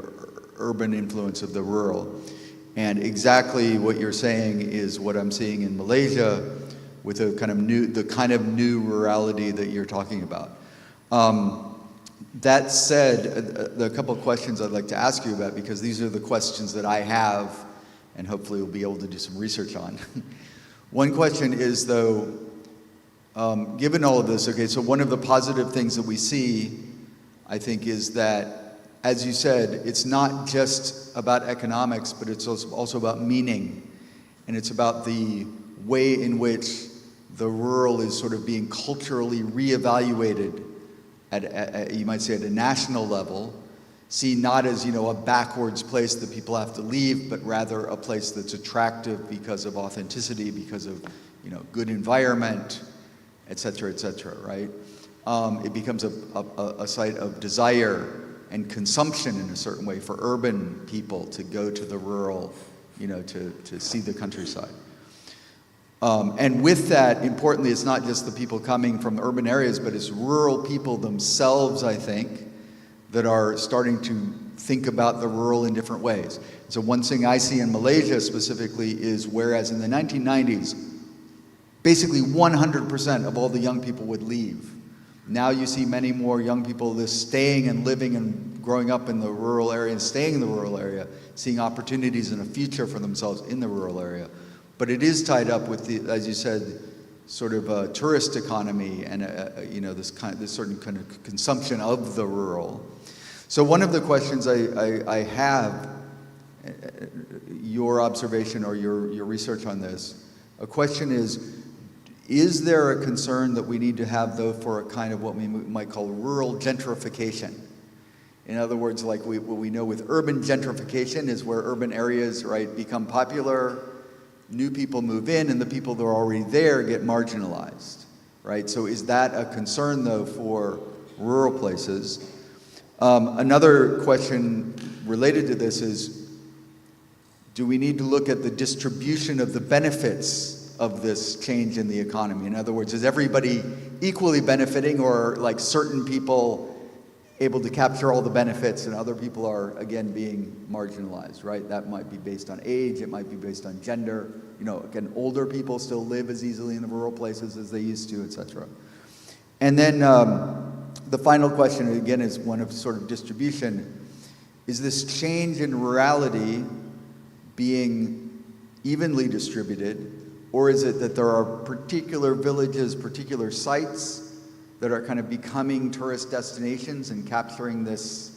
urban influence of the rural. And exactly what you're saying is what I'm seeing in Malaysia with the kind of new rurality that you're talking about. That said, there are a couple of questions I'd like to ask you about, because these are the questions that I have and hopefully we'll be able to do some research on. One question is, though, given all of this, okay, so one of the positive things that we see, I think, is that, as you said, it's not just about economics, but it's also about meaning. And it's about the way in which the rural is sort of being culturally reevaluated at you might say at a national level, seen not as, you know, a backwards place that people have to leave, but rather a place that's attractive because of authenticity, because of, you know, good environment, et cetera, right? It becomes a site of desire and consumption in a certain way for urban people to go to the rural, you know, to see the countryside. And with that, importantly, it's not just the people coming from urban areas, but it's rural people themselves, I think, that are starting to think about the rural in different ways. So one thing I see in Malaysia specifically is, whereas in the 1990s, basically 100% of all the young people would leave. Now you see many more young people staying and living and growing up in the rural area and staying in the rural area, seeing opportunities and a future for themselves in the rural area. But it is tied up with the, as you said, sort of a tourist economy and you know, this certain kind of consumption of the rural. So one of the questions I have, your observation or your research on this, a question is Is there a concern that we need to have, though, for a kind of what we might call rural gentrification? In other words, like what we know with urban gentrification is where urban areas, right, become popular, new people move in, and the people that are already there get marginalized, right? So is that a concern, though, for rural places? Another question related to this is, do we need to look at the distribution of the benefits of this change in the economy? In other words, is everybody equally benefiting, or like certain people able to capture all the benefits and other people are, again, being marginalized, right? That might be based on age, it might be based on gender. You know, again, older people still live as easily in the rural places as they used to, et cetera. And then the final question, again, is one of sort of distribution. Is this change in rurality being evenly distributed, or is it that there are particular villages, particular sites that are kind of becoming tourist destinations and capturing these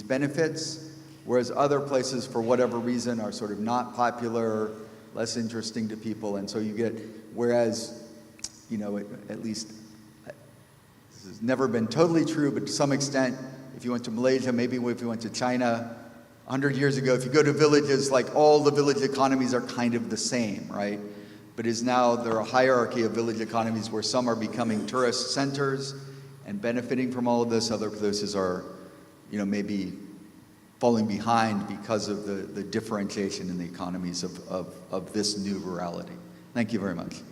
benefits, whereas other places, for whatever reason, are sort of not popular, less interesting to people, and so you get, whereas, you know, at least, this has never been totally true, but to some extent, if you went to Malaysia, maybe if you went to China 100 years ago, if you go to villages, like all the village economies are kind of the same, right? But is now there a hierarchy of village economies where some are becoming tourist centers and benefiting from all of this, other places are, you know, maybe falling behind because of the differentiation in the economies of this new rurality. Thank you very much.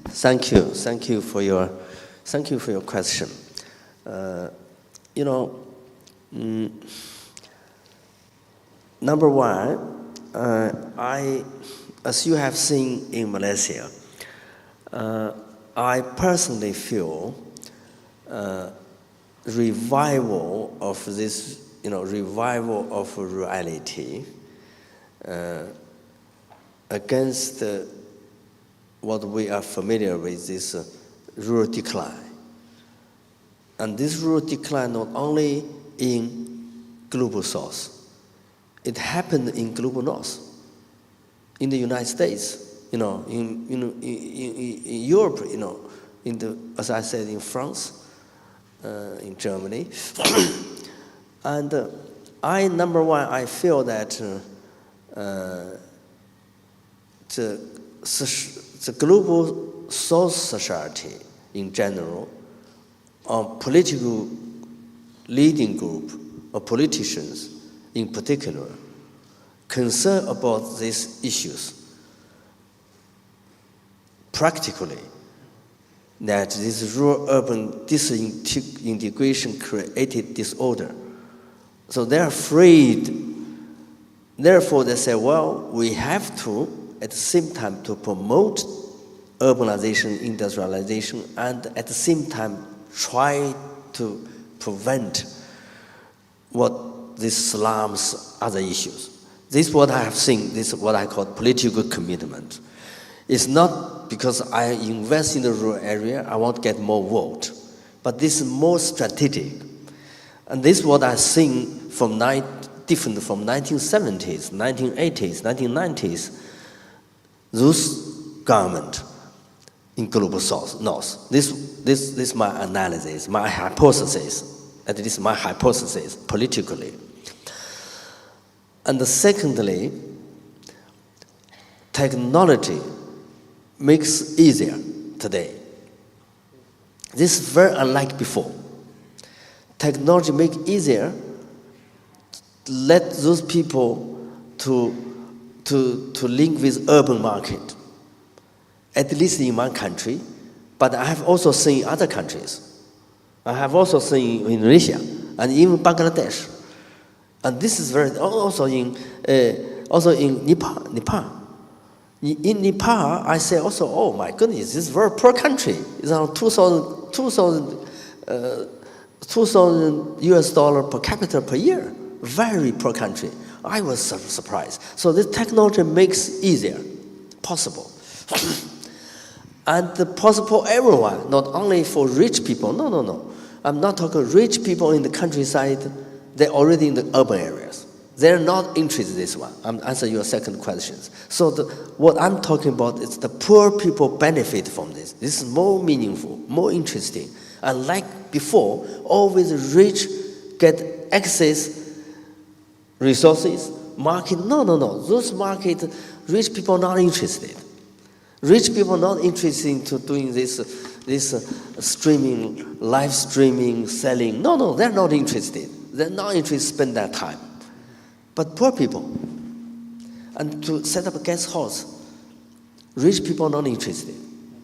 Thank you for your question. You know, number one, as you have seen in Malaysia, I personally feel revival of this, you know, revival of reality against what we are familiar with, this rural decline. And this rural decline not only in global south, it happened in global north, in the United States, you know, in Europe, you know, as I said, in France, in Germany. And number one, I feel that the global south society in general, or political leading group, or politicians in particular, concerned about these issues practically, that this rural-urban disintegration created disorder. So they're afraid. Therefore, they say, well, we have to, at the same time, to promote urbanization, industrialization, and at the same time, try to prevent what these slums, other issues. This is what I have seen, this is what I call political commitment. It's not because I invest in the rural area, I want to get more vote, but this is more strategic. And this is what I've seen from different from 1970s, 1980s, 1990s, those government in global south, north. This is my analysis, my hypothesis, at least my hypothesis politically. And secondly, technology makes easier today. This is very unlike before. Technology makes easier to let those people to link with urban market, at least in my country, but I have also seen in other countries. I have also seen in Indonesia and even Bangladesh. And this is very, also in Nepal. In Nepal, I say also, oh my goodness, this is a very poor country. It's around $2,000 US per capita per year. Very poor country. I was surprised. So this technology makes easier, possible. And possible for everyone, not only for rich people. No. I'm not talking rich people in the countryside. They're already in the urban areas. They're not interested in this one. I'm answering your second question. So what I'm talking about is the poor people benefit from this. This is more meaningful, more interesting. And like before, always rich get access resources, market. No. Those market, rich people not interested. Rich people not interested in doing this streaming, live streaming, selling. No, they're not interested. They're not interested to spend their time. But poor people, and to set up a guest house, rich people not interested.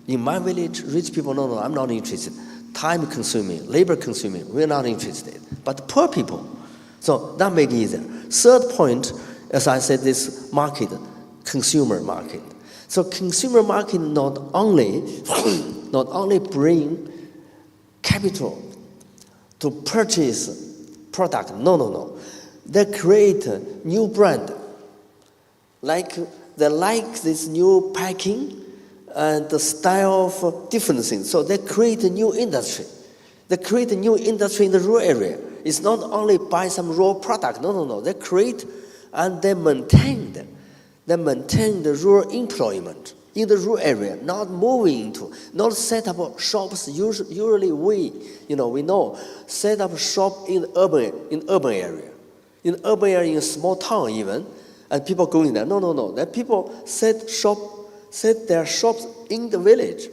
In my village, rich people, no, I'm not interested. Time consuming, labor consuming, we're not interested. But poor people, so that makes it easier. Third point, as I said, this market, consumer market. So consumer market not only bring capital to purchase product, no. They create a new brand. They like this new packing and the style of different things. So they create a new industry. They create a new industry in the rural area. It's not only buy some raw product. No. They create and they maintain them. They maintain the rural employment in the rural area, not moving into, not set up shops. Usually we know, set up shop in urban area. In urban area, in a small town even, and people going there. No. That people set their shops in the village.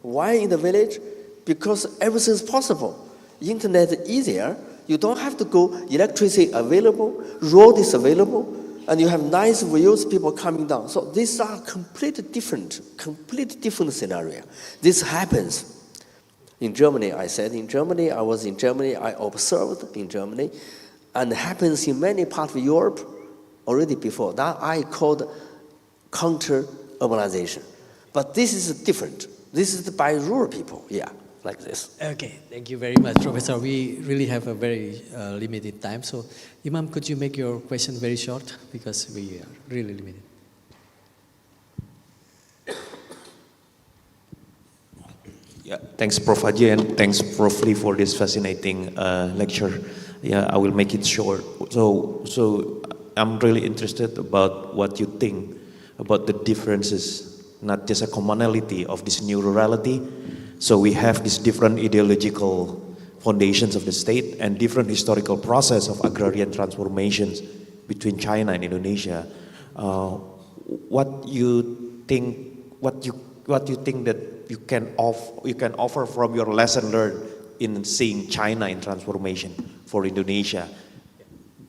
Why in the village? Because everything is possible. Internet is easier. You don't have to go. Electricity available, road is available, and you have nice views. People coming down. So these are completely different scenario. This happens in Germany. I was in Germany. I observed in Germany. And happens in many parts of Europe already before. That I called counter-urbanization. But this is different. This is by rural people, like this. Okay, thank you very much, Professor. We really have a very limited time. So, Imam, could you make your question very short? Because we are really limited. Yeah, thanks, Prof. Ajay, and thanks, Prof. Lee, for this fascinating lecture. Yeah, I will make it short. So I'm really interested about what you think about the differences, not just a commonality of this new rurality. So we have these different ideological foundations of the state and different historical process of agrarian transformations between China and Indonesia. What you think that you can offer from your lesson learned in seeing China in transformation for Indonesia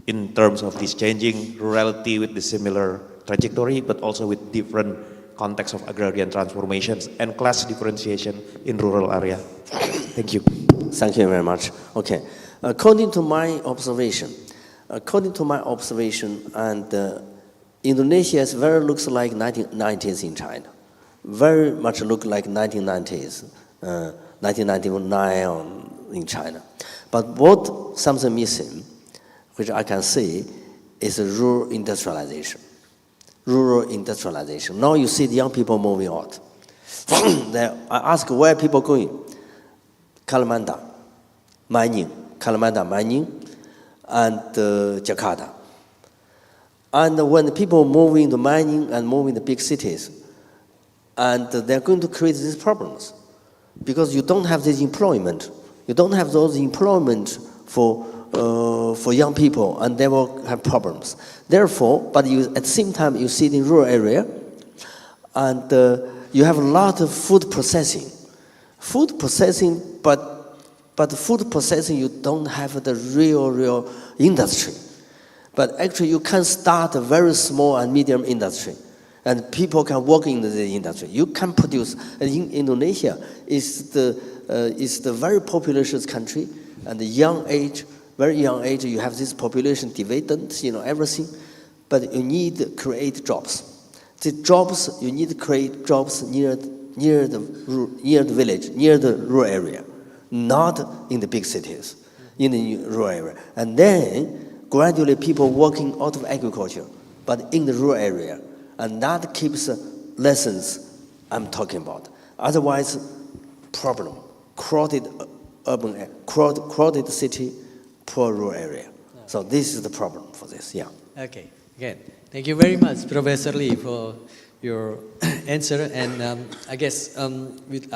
in terms of this changing rurality with the similar trajectory, but also with different context of agrarian transformations and class differentiation in rural area. Thank you. Thank you very much. Okay, according to my observation, and Indonesia looks like 1990s in China, very much look like 1990s, 1999 in China. But what something missing, which I can see, is rural industrialization. Now you see the young people moving out. I ask where people going. Kalamanda mining, and Jakarta. And when people move into mining and move into big cities, and they're going to create these problems because you don't have this employment. You don't have those employment for young people, and they will have problems. Therefore, but at the same time, you see it in rural area, and you have a lot of food processing. But food processing, you don't have the real industry. But actually, you can start a very small and medium industry, and people can work in the industry. You can produce. In Indonesia, is the very populous country, and the very young age, you have this population dividends, everything, but you need to create jobs. You need to create jobs near the village, near the rural area, not in the big cities, in the rural area. And then gradually people working out of agriculture, but in the rural area, and that keeps lessons I'm talking about. Otherwise, problem, crowded urban, crowded city, poor rural area. So this is the problem for this, yeah. Okay, again, thank you very much, Professor Lee, for your answer. And I guess I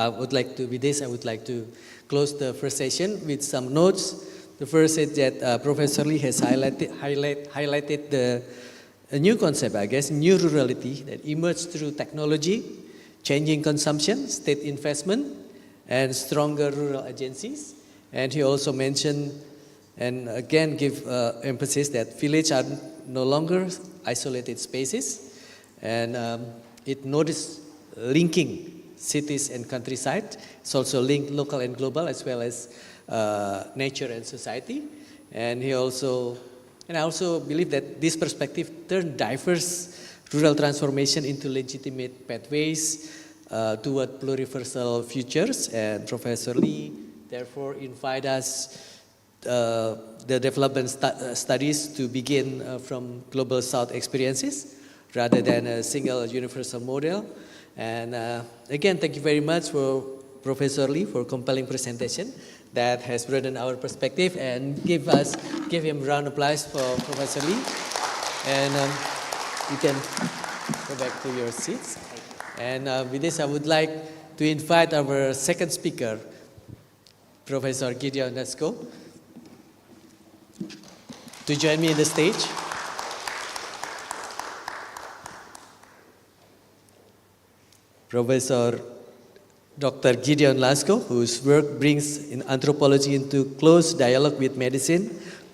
would like to close the first session with some notes. The first is that Professor Lee has highlighted a new concept, I guess, new rurality that emerged through technology, changing consumption, state investment, and stronger rural agencies. And he also mentioned, and again give emphasis that villages are no longer isolated spaces, and it noticed linking cities and countryside. It's also linked local and global as well as nature and society. And I also believe that this perspective turned diverse rural transformation into legitimate pathways toward pluriversal futures. And Professor Lee therefore invite us the development studies to begin from global south experiences rather than a single universal model. And again, thank you very much for Professor Lee for compelling presentation that has broadened our perspective, and give him a round of applause for Professor Lee. And you can go back to your seats. And with this, I would like to invite our second speaker, Professor Gideon Lesko, to join me on the stage. Professor Dr. Gideon Lesko, whose work brings in anthropology into close dialogue with medicine,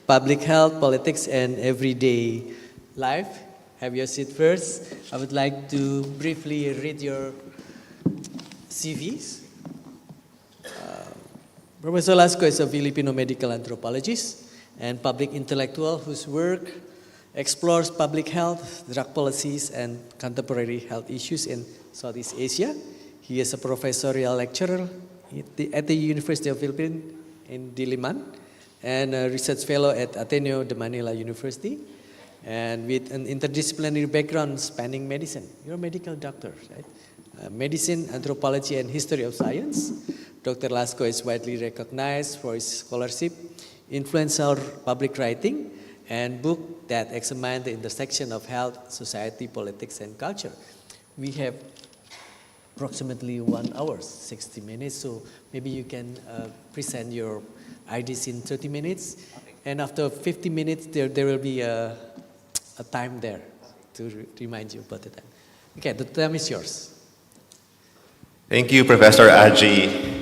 public health, politics, and everyday life. Have your seat first. I would like to briefly read your CVs. Professor Lesko is a Filipino medical anthropologist and public intellectual whose work explores public health, drug policies, and contemporary health issues in Southeast Asia. He is a professorial lecturer at the University of Philippines in Diliman and a research fellow at Ateneo de Manila University, and with an interdisciplinary background spanning medicine. You're a medical doctor, right? Medicine, anthropology, and history of science. Dr. Lesko is widely recognized for his scholarship, influential public writing, and book that examine the intersection of health, society, politics, and culture. We have approximately 1 hour, 60 minutes, so maybe you can present your ideas in 30 minutes, and after 50 minutes, there will be a time there to remind you about the time. Okay, the time is yours. Thank you, Professor Aji.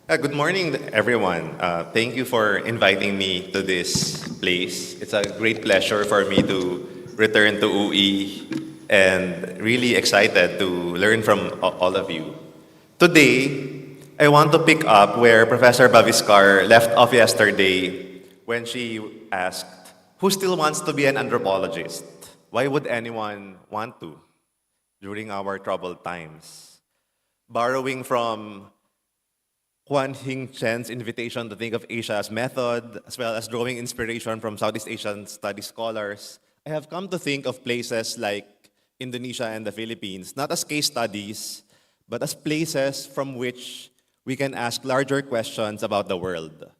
Good morning, everyone. Thank you for inviting me to this place. It's a great pleasure for me to return to UI and really excited to learn from all of you. Today, I want to pick up where Professor Baviskar left off yesterday when she asked, who still wants to be an anthropologist? Why would anyone want to during our troubled times? Borrowing from Juan Hing Chen's invitation to think of Asia as method, as well as drawing inspiration from Southeast Asian studies scholars, I have come to think of places like Indonesia and the Philippines, not as case studies, but as places from which we can ask larger questions about the world.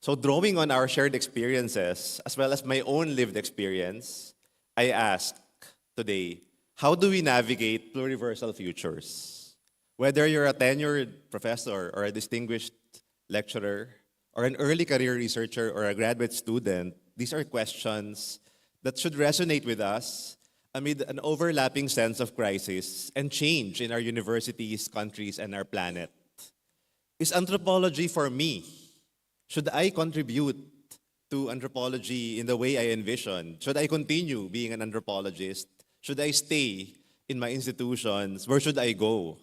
So drawing on our shared experiences, as well as my own lived experience, I ask today, how do we navigate pluriversal futures? Whether you're a tenured professor or a distinguished lecturer, or an early career researcher or a graduate student, these are questions that should resonate with us amid an overlapping sense of crisis and change in our universities, countries, and our planet. Is anthropology for me? Should I contribute to anthropology in the way I envision? Should I continue being an anthropologist? Should I stay in my institutions? Where should I go?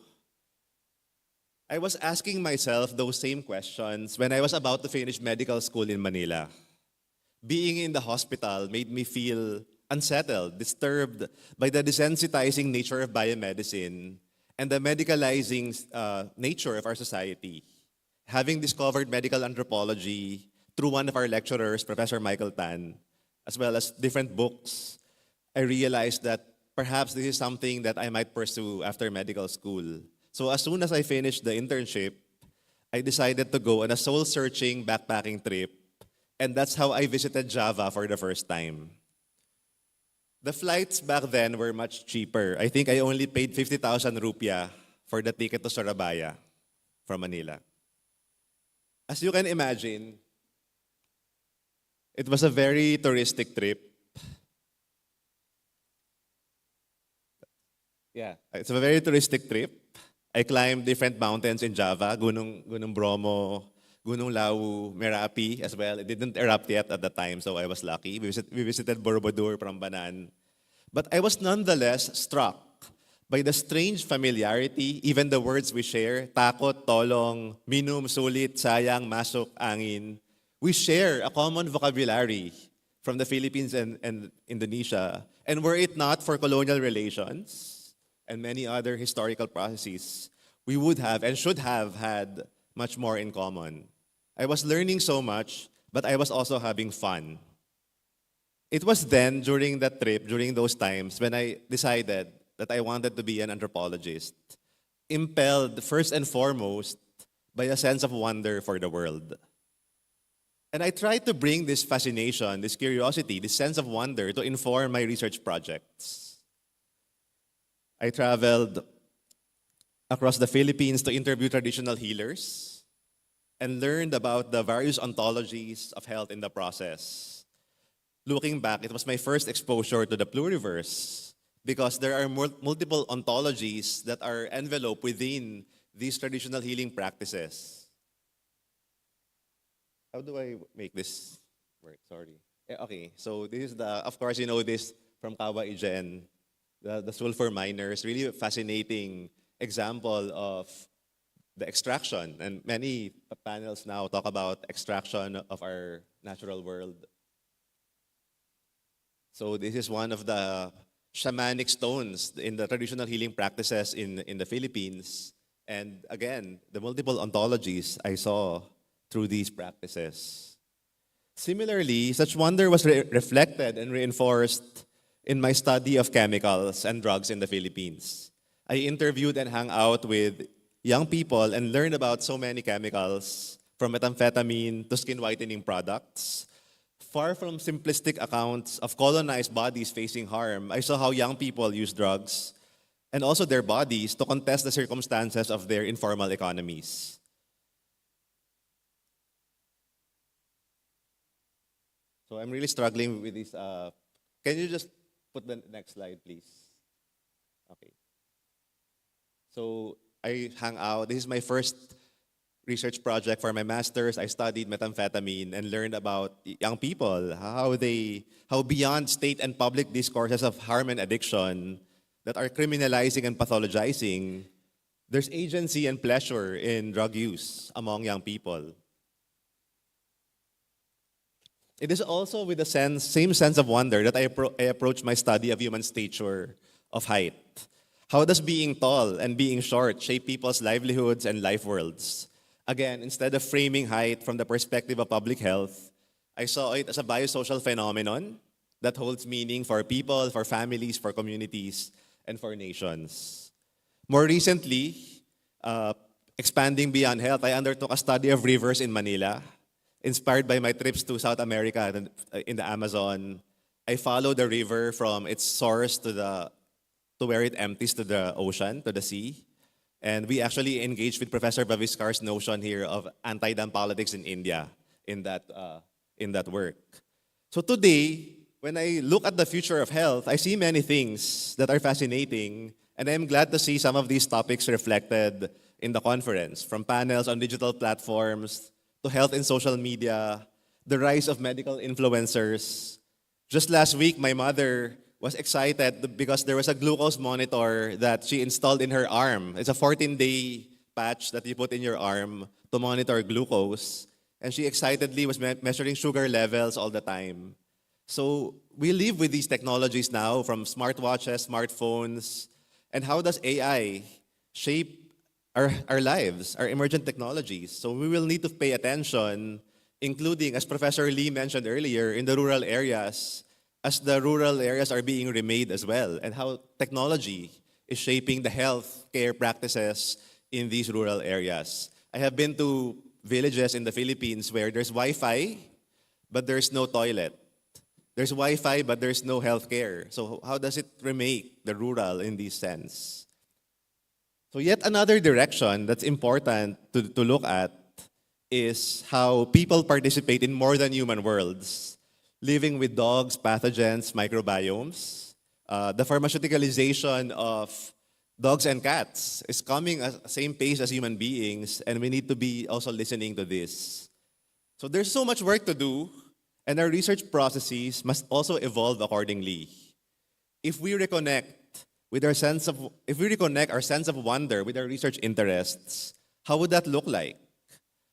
I was asking myself those same questions when I was about to finish medical school in Manila. Being in the hospital made me feel unsettled, disturbed by the desensitizing nature of biomedicine and the medicalizing nature of our society. Having discovered medical anthropology through one of our lecturers, Professor Michael Tan, as well as different books, I realized that perhaps this is something that I might pursue after medical school. So as soon as I finished the internship, I decided to go on a soul-searching backpacking trip, and that's how I visited Java for the first time. The flights back then were much cheaper. I think I only paid 50,000 rupiah for the ticket to Surabaya from Manila. As you can imagine, it was a very touristic trip. Yeah, it's a very touristic trip. I climbed different mountains in Java, Gunung Bromo, Gunung Lawu, Merapi as well. It didn't erupt yet at the time, so I was lucky. We visited Borobudur, Prambanan. But I was nonetheless struck by the strange familiarity, even the words we share, takot, tolong, minum, sulit, sayang, masok, angin. We share a common vocabulary from the Philippines and Indonesia. And were it not for colonial relations and many other historical processes, we would have and should have had much more in common. I was learning so much, but I was also having fun. It was then, during that trip, during those times, when I decided that I wanted to be an anthropologist, impelled first and foremost by a sense of wonder for the world. And I tried to bring this fascination, this curiosity, this sense of wonder to inform my research projects. I traveled across the Philippines to interview traditional healers and learned about the various ontologies of health in the process. Looking back, it was my first exposure to the pluriverse because there are multiple ontologies that are enveloped within these traditional healing practices. How do I make this work? Sorry. Okay, so this is of course, you know this from Kawa Ijen, the sulfur miners, really fascinating example of the extraction. And many panels now talk about extraction of our natural world. So this is one of the shamanic stones in the traditional healing practices in the Philippines. And again, the multiple ontologies I saw through these practices. Similarly, such wonder was reflected and reinforced in my study of chemicals and drugs in the Philippines. I interviewed and hung out with young people and learned about so many chemicals, from methamphetamine to skin whitening products. Far from simplistic accounts of colonized bodies facing harm, I saw how young people use drugs and also their bodies to contest the circumstances of their informal economies. So I'm really struggling with this. Can you just put the next slide, please? Okay. So I hang out. This is my first research project for my master's. I studied methamphetamine and learned about young people, how beyond state and public discourses of harm and addiction that are criminalizing and pathologizing, there's agency and pleasure in drug use among young people. It is also with the same sense of wonder that I approach my study of human stature, of height. How does being tall and being short shape people's livelihoods and life worlds? Again, instead of framing height from the perspective of public health, I saw it as a biosocial phenomenon that holds meaning for people, for families, for communities, and for nations. More recently, expanding beyond health, I undertook a study of rivers in Manila. Inspired by my trips to South America and in the Amazon, I followed the river from its source to where it empties to the ocean, to the sea. And we actually engaged with Professor Baviskar's notion here of anti-dam politics in India in that work. So today, when I look at the future of health, I see many things that are fascinating, and I'm glad to see some of these topics reflected in the conference, from panels on digital platforms to health in social media, the rise of medical influencers. Just last week, my mother was excited because there was a glucose monitor that she installed in her arm. It's a 14-day patch that you put in your arm to monitor glucose. And she excitedly was measuring sugar levels all the time. So we live with these technologies now, from smartwatches, smartphones. And how does AI shape our lives, our emergent technologies? So we will need to pay attention, including, as Professor Lee mentioned earlier, in the rural areas, as the rural areas are being remade as well, and how technology is shaping the health care practices in these rural areas. I have been to villages in the Philippines where there's Wi-Fi, but there's no toilet. There's Wi-Fi, but there's no healthcare. So how does it remake the rural in this sense? So yet another direction that's important to look at is how people participate in more than human worlds, living with dogs, pathogens, microbiomes. The pharmaceuticalization of dogs and cats is coming at the same pace as human beings, and we need to be also listening to this. So there's so much work to do, and our research processes must also evolve accordingly. If we reconnect our sense of wonder with our research interests, how would that look like?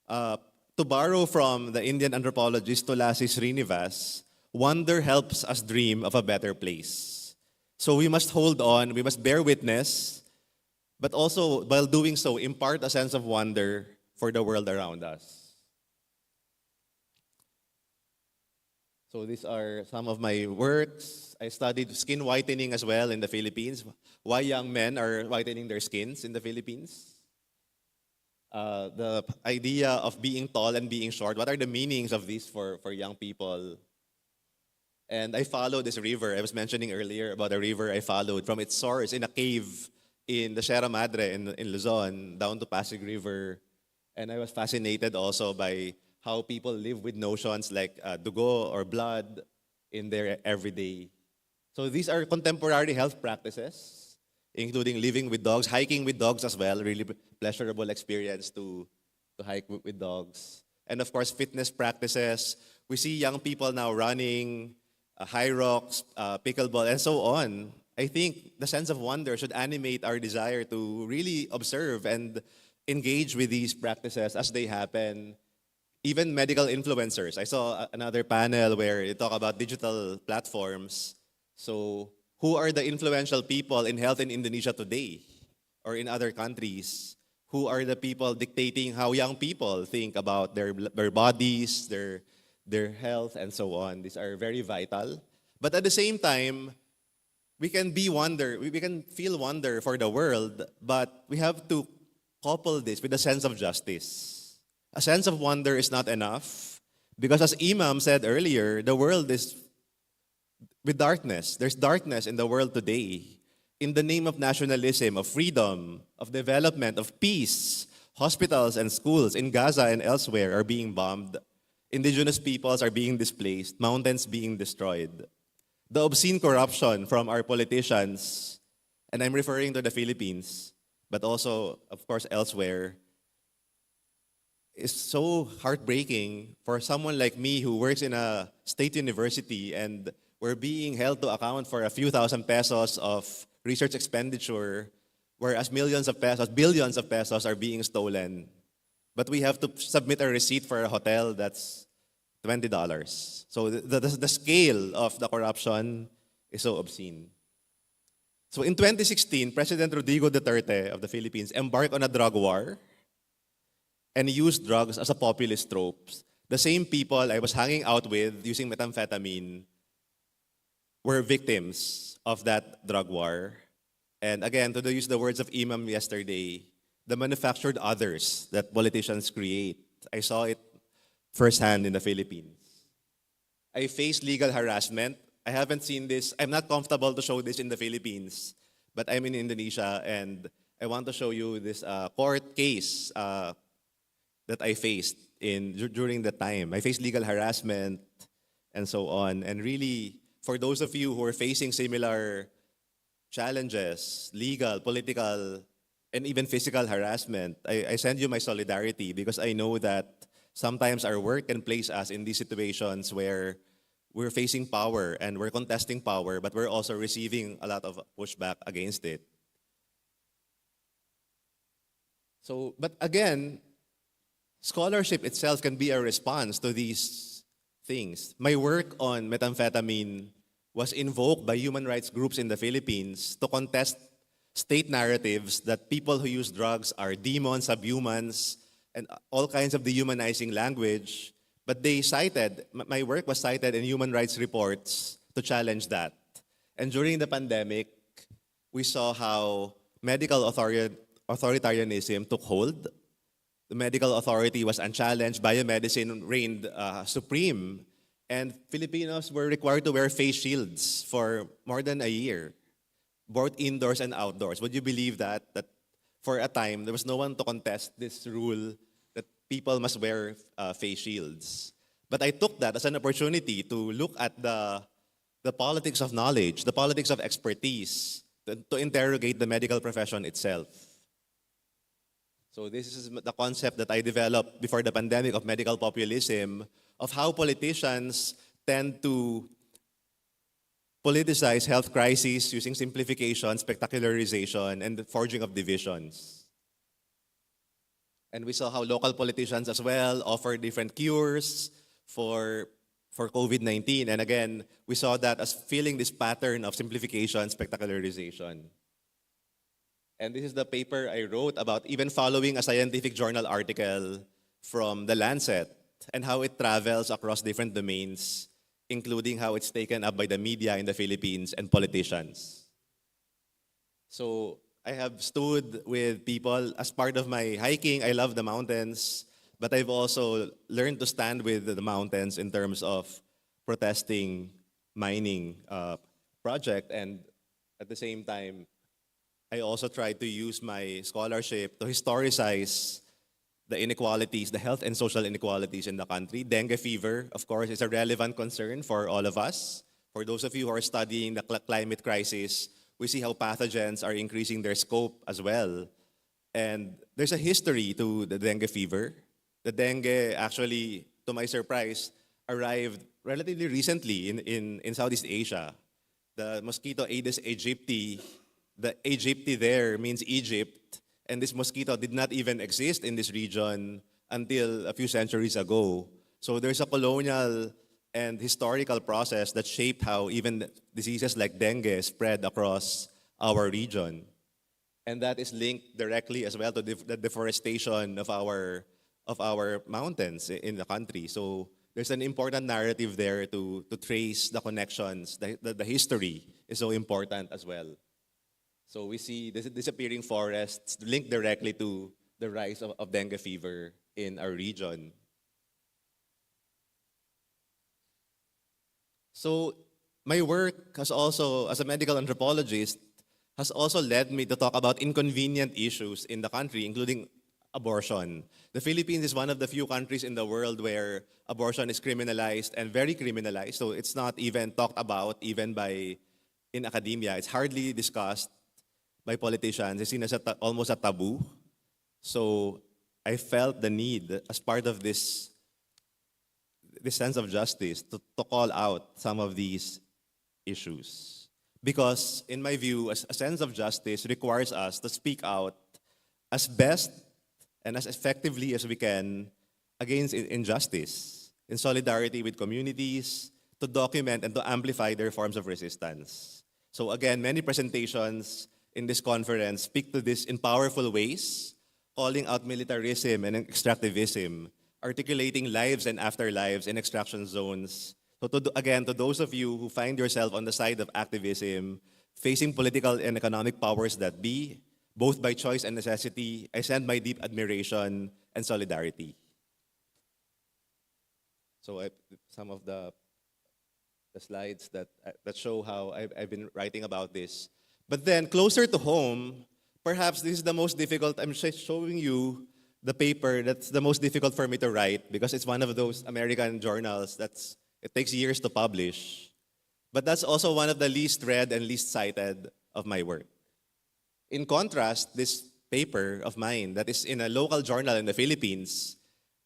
To borrow from the Indian anthropologist Tulasi Srinivas, wonder helps us dream of a better place. So we must hold on, we must bear witness, but also, while doing so, impart a sense of wonder for the world around us. So these are some of my works. I studied skin whitening as well in the Philippines. Why young men are whitening their skins in the Philippines. The idea of being tall and being short. What are the meanings of this for young people? And I followed this river. I was mentioning earlier about a river I followed from its source in a cave in the Sierra Madre in Luzon down to Pasig River. And I was fascinated also by how people live with notions like dugo or blood in their everyday. So these are contemporary health practices, including living with dogs, hiking with dogs as well, really pleasurable experience to hike with dogs. And of course, fitness practices. We see young people now running, high rocks, pickleball, and so on. I think the sense of wonder should animate our desire to really observe and engage with these practices as they happen. Even medical influencers. I saw another panel where they talk about digital platforms. So who are the influential people in health in Indonesia today or in other countries? Who are the people dictating how young people think about their bodies, their health, and so on? These are very vital. But at the same time, we can feel wonder for the world, but we have to couple this with a sense of justice. A sense of wonder is not enough because, as Imam said earlier, the world is with darkness. There's darkness in the world today. In the name of nationalism, of freedom, of development, of peace, hospitals and schools in Gaza and elsewhere are being bombed. Indigenous peoples are being displaced, mountains being destroyed. The obscene corruption from our politicians, and I'm referring to the Philippines, but also, of course, elsewhere, is so heartbreaking for someone like me who works in a state university and we're being held to account for a few thousand pesos of research expenditure, whereas millions of pesos, billions of pesos are being stolen. But we have to submit a receipt for a hotel that's $20. So the scale of the corruption is so obscene. So in 2016, President Rodrigo Duterte of the Philippines embarked on a drug war and used drugs as a populist trope. The same people I was hanging out with using methamphetamine were victims of that drug war. And again, to use the words of Imam yesterday, the manufactured others that politicians create. I saw it firsthand in the Philippines. I faced legal harassment. I haven't seen this. I'm not comfortable to show this in the Philippines, but I'm in Indonesia and I want to show you this court case that I faced during the time. I faced legal harassment and so on. And really, for those of you who are facing similar challenges, legal, political, and even physical harassment, I send you my solidarity because I know that sometimes our work can place us in these situations where we're facing power and we're contesting power, but we're also receiving a lot of pushback against it. So, but again, scholarship itself can be a response to these things. My work on methamphetamine was invoked by human rights groups in the Philippines to contest state narratives that people who use drugs are demons, subhumans, and all kinds of dehumanizing language. But they cited, my work was cited in human rights reports to challenge that. And during the pandemic, we saw how medical authoritarianism took hold. the medical authority was unchallenged, biomedicine reigned supreme, and Filipinos were required to wear face shields for more than a year, both indoors and outdoors. Would you believe that for a time, there was no one to contest this rule that people must wear face shields? But I took that as an opportunity to look at the politics of knowledge, the politics of expertise, to interrogate the medical profession itself. So this is the concept that I developed before the pandemic of medical populism, of how politicians tend to politicize health crises using simplification, spectacularization, and the forging of divisions. And we saw how local politicians as well offer different cures for COVID-19. And again, we saw that as filling this pattern of simplification, spectacularization. And this is the paper I wrote about even following a scientific journal article from The Lancet and how it travels across different domains, including how it's taken up by the media in the Philippines and politicians. So I have stood with people as part of my hiking. I love the mountains, but I've also learned to stand with the mountains in terms of protesting mining project, and at the same time, I also tried to use my scholarship to historicize the inequalities, the health and social inequalities in the country. Dengue fever, of course, is a relevant concern for all of us. For those of you who are studying the climate crisis, we see how pathogens are increasing their scope as well. And there's a history to the dengue fever. The dengue actually, to my surprise, arrived relatively recently in Southeast Asia. The mosquito Aedes aegypti, the Aegypti there means Egypt, and this mosquito did not even exist in this region until a few centuries ago. So there's a colonial and historical process that shaped how even diseases like dengue spread across our region. And that is linked directly as well to the deforestation of our mountains in the country. So there's an important narrative there to trace the connections. The history is so important as well. So we see disappearing forests linked directly to the rise of dengue fever in our region. So my work has also, as a medical anthropologist, has also led me to talk about inconvenient issues in the country, including abortion. The Philippines is one of the few countries in the world where abortion is criminalized and very criminalized. So it's not even talked about even in academia. It's hardly discussed by politicians. It's seen as almost a taboo. So I felt the need as part of this sense of justice to call out some of these issues. Because in my view, a sense of justice requires us to speak out as best and as effectively as we can against injustice, in solidarity with communities, to document and to amplify their forms of resistance. So again, many presentations in this conference speak to this in powerful ways, calling out militarism and extractivism, articulating lives and afterlives in extraction zones. So again, to those of you who find yourself on the side of activism, facing political and economic powers that be, both by choice and necessity, I send my deep admiration and solidarity. So some of the slides that show how I've been writing about this. But then closer to home, perhaps this is the most difficult. I'm showing you the paper that's the most difficult for me to write because it's one of those American journals it takes years to publish. But that's also one of the least read and least cited of my work. In contrast, this paper of mine that is in a local journal in the Philippines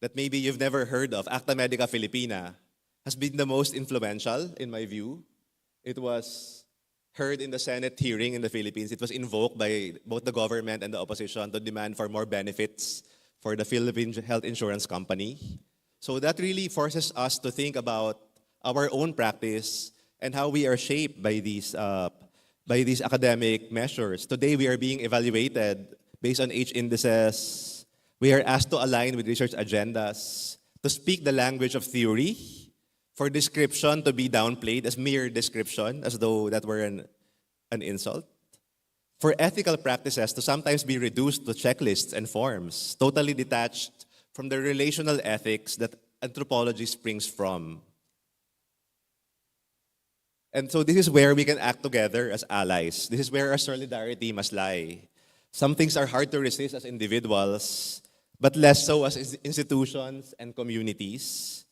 that maybe you've never heard of, Acta Medica Filipina, has been the most influential in my view. It was heard in the Senate hearing in the Philippines. It was invoked by both the government and the opposition to demand for more benefits for the Philippine Health Insurance Company. So that really forces us to think about our own practice and how we are shaped by these academic measures. Today we are being evaluated based on H indices. We are asked to align with research agendas, to speak the language of theory, for description to be downplayed as mere description, as though that were an insult, for ethical practices to sometimes be reduced to checklists and forms, totally detached from the relational ethics that anthropology springs from. And so this is where we can act together as allies. This is where our solidarity must lie. Some things are hard to resist as individuals, but less so as institutions and communities.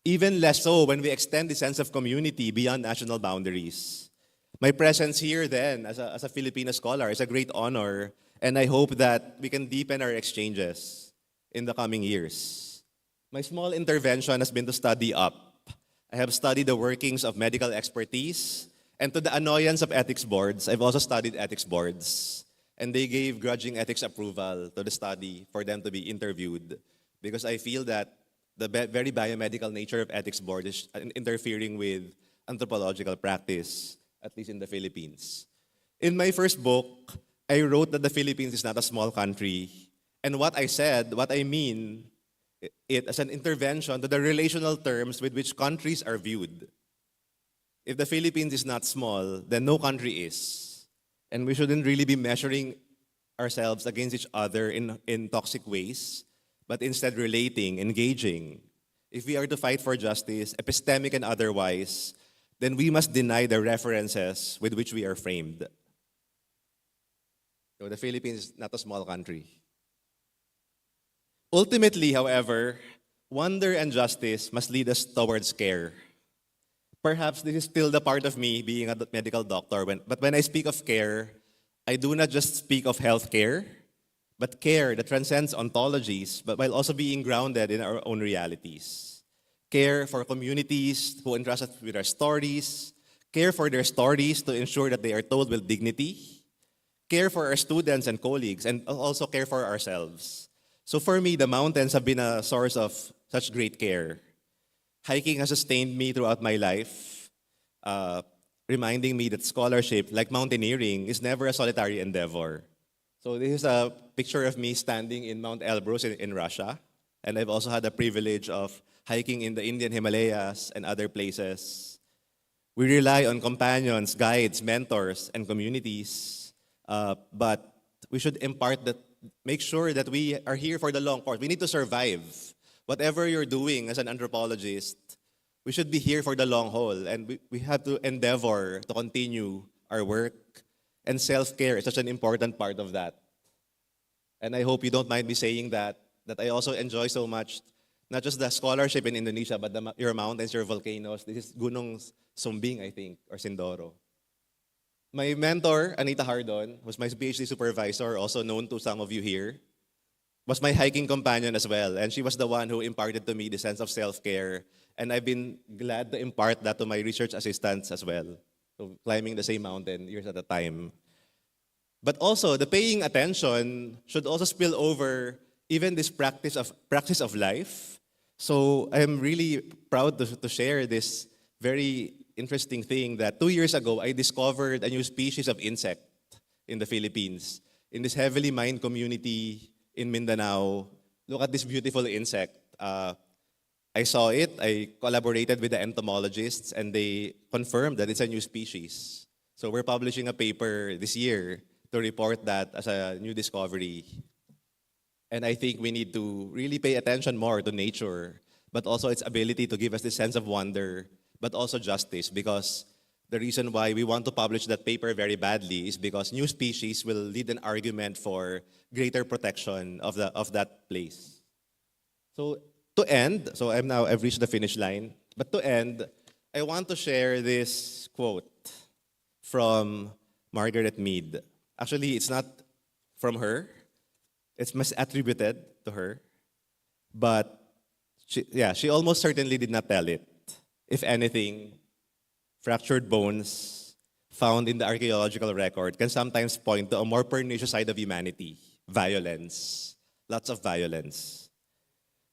Even less so when we extend the sense of community beyond national boundaries. My presence here then, as a Filipino scholar, is a great honor, and I hope that we can deepen our exchanges in the coming years. My small intervention has been to study up. I have studied the workings of medical expertise, and to the annoyance of ethics boards, I've also studied ethics boards. And they gave grudging ethics approval to the study for them to be interviewed, because I feel that the very biomedical nature of ethics board is interfering with anthropological practice, at least in the Philippines. In my first book, I wrote that the Philippines is not a small country. And what I said, what I mean, it as an intervention to the relational terms with which countries are viewed. If the Philippines is not small, then no country is. And we shouldn't really be measuring ourselves against each other in toxic ways, but instead relating, engaging. If we are to fight for justice, epistemic and otherwise, then we must deny the references with which we are framed. So the Philippines is not a small country. Ultimately, however, wonder and justice must lead us towards care. Perhaps this is still the part of me being a medical doctor, but when I speak of care, I do not just speak of health care, but care that transcends ontologies, but while also being grounded in our own realities. Care for communities who entrust us with our stories, care for their stories to ensure that they are told with dignity, care for our students and colleagues, and also care for ourselves. So for me, the mountains have been a source of such great care. Hiking has sustained me throughout my life, reminding me that scholarship, like mountaineering, is never a solitary endeavor. So this is a picture of me standing in Mount Elbrus in Russia. And I've also had the privilege of hiking in the Indian Himalayas and other places. We rely on companions, guides, mentors, and communities. But we should make sure that we are here for the long course. We need to survive. Whatever you're doing as an anthropologist, we should be here for the long haul. And we have to endeavor to continue our work. And self-care is such an important part of that. And I hope you don't mind me saying that I also enjoy so much, not just the scholarship in Indonesia, but your mountains, your volcanoes. This is Gunung Sumbing, I think, or Sindoro. My mentor, Anita Hardon, was my PhD supervisor, also known to some of you here, was my hiking companion as well. And she was the one who imparted to me the sense of self-care. And I've been glad to impart that to my research assistants as well. So climbing the same mountain years at a time. But also, the paying attention should also spill over even this practice of life. So I'm really proud to share this very interesting thing that 2 years ago, I discovered a new species of insect in the Philippines. In this heavily mined community in Mindanao, look at this beautiful insect. I saw it, I collaborated with the entomologists, and they confirmed that it's a new species. So we're publishing a paper this year to report that as a new discovery. And I think we need to really pay attention more to nature, but also its ability to give us this sense of wonder, but also justice, because the reason why we want to publish that paper very badly is because new species will lead an argument for greater protection of that place. So to end, I've reached the finish line, but to end, I want to share this quote from Margaret Mead. Actually, it's not from her. It's misattributed to her. But she almost certainly did not tell it. If anything, fractured bones found in the archaeological record can sometimes point to a more pernicious side of humanity, violence, lots of violence.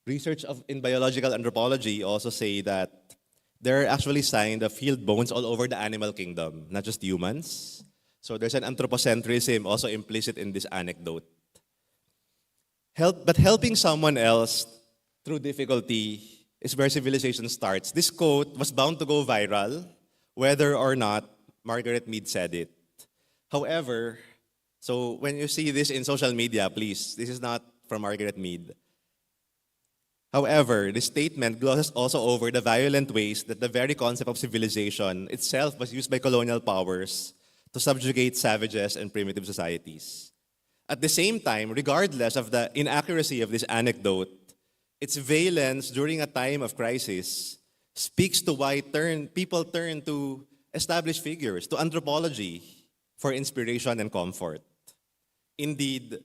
Research in biological anthropology also say that there are actually signs of healed bones all over the animal kingdom, not just humans. So there's an anthropocentrism also implicit in this anecdote. But helping someone else through difficulty is where civilization starts. This quote was bound to go viral, whether or not Margaret Mead said it. However, So when you see this in social media, please, this is not from Margaret Mead. However, this statement glosses also over the violent ways that the very concept of civilization itself was used by colonial powers to subjugate savages and primitive societies. At the same time, regardless of the inaccuracy of this anecdote, its valence during a time of crisis speaks to why people turn to established figures, to anthropology, for inspiration and comfort. Indeed,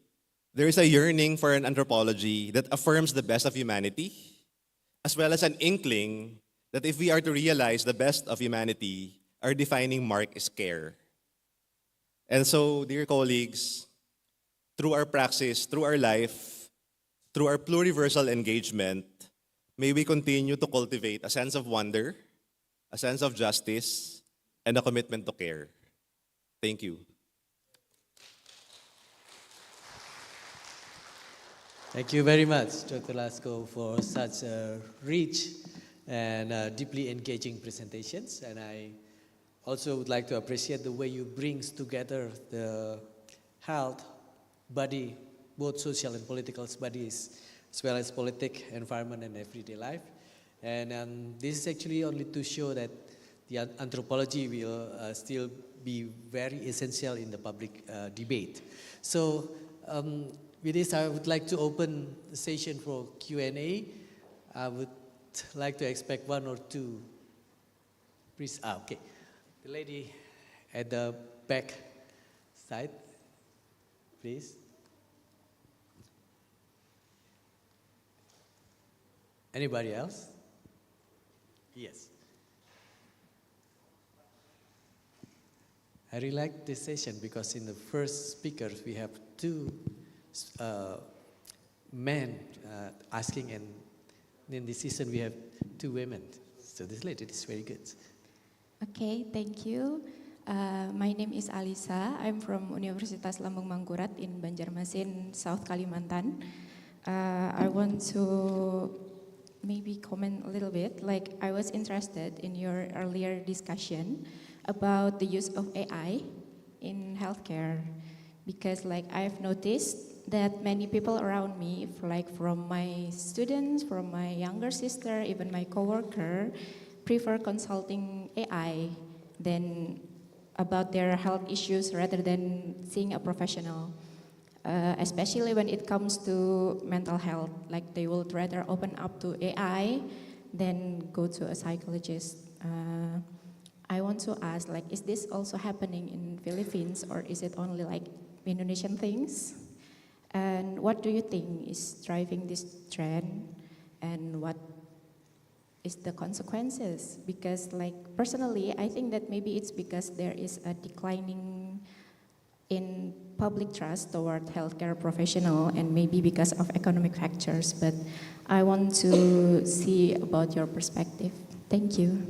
there is a yearning for an anthropology that affirms the best of humanity, as well as an inkling that if we are to realize the best of humanity, our defining mark is care. And so, dear colleagues, through our praxis, through our life, through our pluriversal engagement, may we continue to cultivate a sense of wonder, a sense of justice, and a commitment to care. Thank you. Thank you very much, Dr. Lasko, for such rich and deeply engaging presentations. And I also would like to appreciate the way you bring together the health, body, both social and political studies, as well as politics, environment, and everyday life. And this is actually only to show that the anthropology will still be very essential in the public debate. So with this, I would like to open the session for Q&A. I would like to expect one or two. Please, okay. The lady at the back side, please. Anybody else? Yes. I really like this session because in the first speakers we have two men asking, and in this season we have two women. So this lady is very good. Okay, thank you. My name is Alisa. I'm from Universitas Lambung Mangkurat in Banjarmasin, South Kalimantan. I want to maybe comment a little bit. Like, I was interested in your earlier discussion about the use of AI in healthcare, because like I've noticed that many people around me, like from my students, from my younger sister, even my coworker, prefer consulting AI than about their health issues rather than seeing a professional. Especially when it comes to mental health, like they will rather open up to AI than go to a psychologist. I want to ask, like, is this also happening in Philippines, or is it only like Indonesian things? And what do you think is driving this trend, and what is the consequences? Because like personally, I think that maybe it's because there is a declining in public trust toward healthcare professional, and maybe because of economic factors, but I want to see about your perspective. Thank you.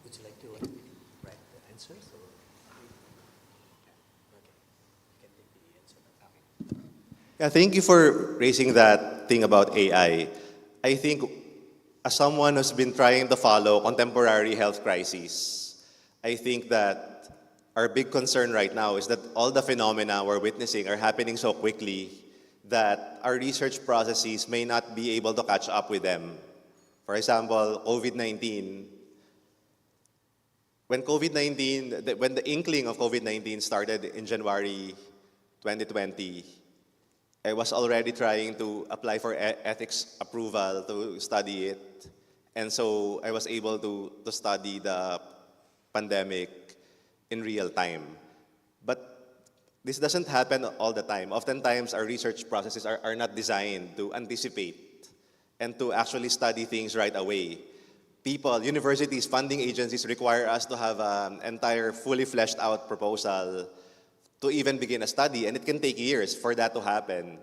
Would you like to write the answers? Or? Okay, you can take the answer. Okay. Yeah, thank you for raising that thing about AI. I think as someone who's been trying to follow contemporary health crises, I think that our big concern right now is that all the phenomena we're witnessing are happening so quickly that our research processes may not be able to catch up with them. For example, COVID-19. When the inkling of COVID-19 started in January 2020, I was already trying to apply for ethics approval to study it. And so I was able to study the pandemic in real time. But this doesn't happen all the time. Oftentimes, our research processes are not designed to anticipate and to actually study things right away. People, universities, funding agencies require us to have an entire fully fleshed out proposal to even begin a study, and it can take years for that to happen.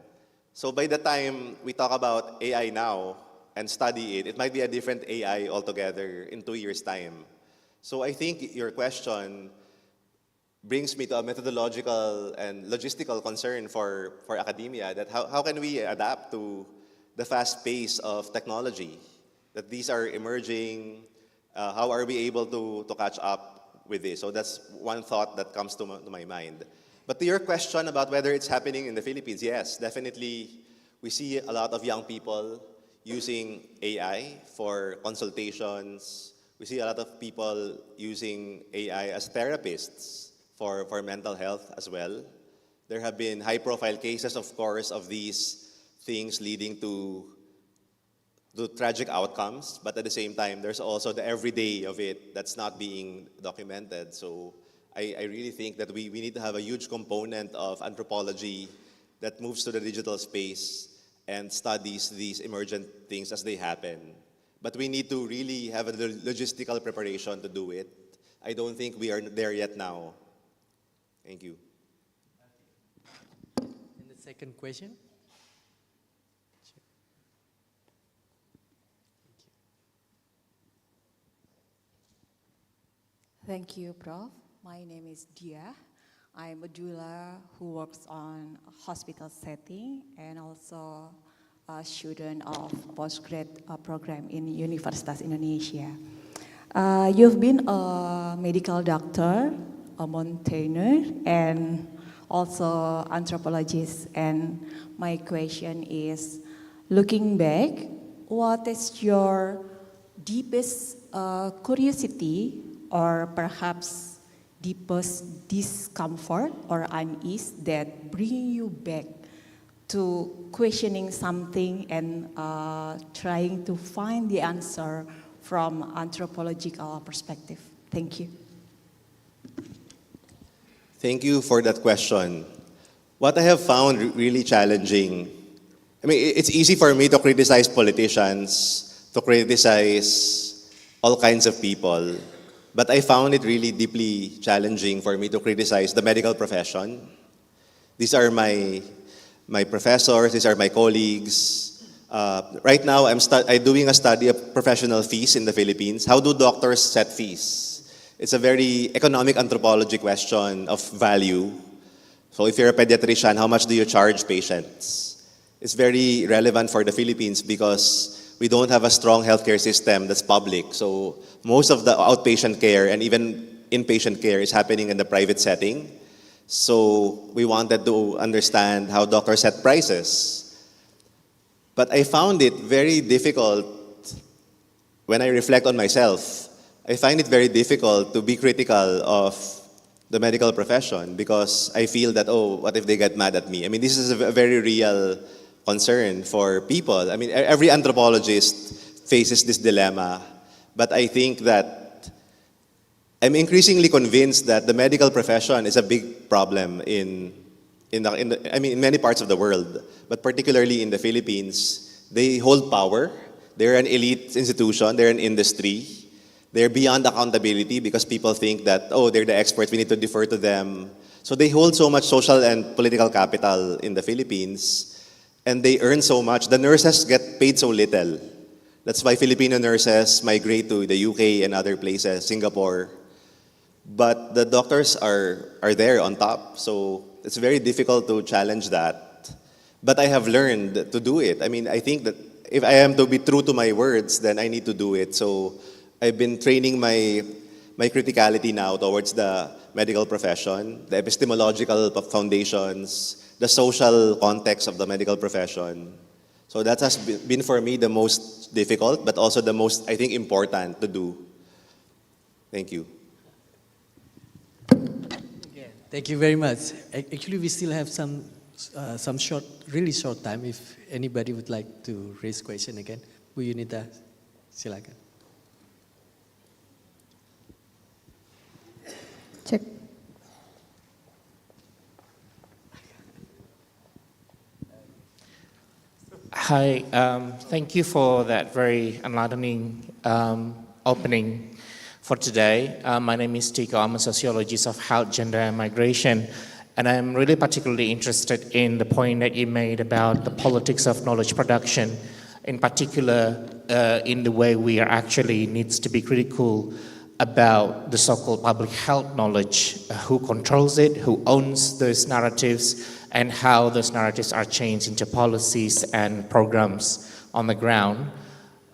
So by the time we talk about AI now and study it, it might be a different AI altogether in 2 years' time. So I think your question brings me to a methodological and logistical concern for academia, that how can we adapt to the fast pace of technology, that these are emerging, how are we able to catch up with this. So that's one thought that comes to my mind. But to your question about whether it's happening in the Philippines, yes, definitely. We see a lot of young people using AI for consultations. We see a lot of people using AI as therapists for mental health as well. There have been high-profile cases, of course, of these things leading to tragic outcomes, but at the same time, there's also the everyday of it that's not being documented. So I really think that we need to have a huge component of anthropology that moves to the digital space and studies these emergent things as they happen. But we need to really have a logistical preparation to do it. I don't think we are there yet now. Thank you. And the second question? Thank you, Prof. My name is Dia. I'm a doula who works on a hospital setting and also a student of postgrad program in Universitas Indonesia. You've been a medical doctor, a mountaineer, and also anthropologist. And my question is, looking back, what is your deepest curiosity or perhaps deepest discomfort or unease that bring you back to questioning something and trying to find the answer from anthropological perspective? Thank you. Thank you for that question. What I have found really challenging, I mean, it's easy for me to criticize politicians, to criticize all kinds of people, but I found it really deeply challenging for me to criticize the medical profession. These are my professors, these are my colleagues. Right now, I'm doing a study of professional fees in the Philippines. How do doctors set fees? It's a very economic anthropology question of value. So if you're a pediatrician, how much do you charge patients? It's very relevant for the Philippines because we don't have a strong healthcare system that's public. So most of the outpatient care and even inpatient care is happening in the private setting. So we wanted to understand how doctors set prices. But I found it very difficult when I reflect on myself. I find it very difficult to be critical of the medical profession because I feel that, oh, what if they get mad at me? I mean, this is a very real concern for people. I mean, every anthropologist faces this dilemma. But I think that I'm increasingly convinced that the medical profession is a big problem in many parts of the world, but particularly in the Philippines. They hold power. They're an elite institution. They're an industry. They're beyond accountability because people think that, oh, they're the experts, we need to defer to them. So they hold so much social and political capital in the Philippines, and they earn so much. The nurses get paid so little. That's why Filipino nurses migrate to the UK and other places, Singapore. But the doctors are there on top, so it's very difficult to challenge that. But I have learned to do it. I mean, I think that if I am to be true to my words, then I need to do it. So I've been training my criticality now towards the medical profession, the epistemological foundations, the social context of the medical profession. So that has been for me the most difficult, but also the most, I think, important to do. Thank you. Thank you very much. Actually, we still have some really short time. If anybody would like to raise question again, Bu Yunita, silakan. Check. Hi, thank you for that very enlightening opening for today. My name is Tico. I'm a sociologist of health, gender, and migration. And I'm really particularly interested in the point that you made about the politics of knowledge production, in particular in the way we are actually needs to be critical about the so-called public health knowledge, who controls it, who owns those narratives, and how those narratives are changed into policies and programs on the ground.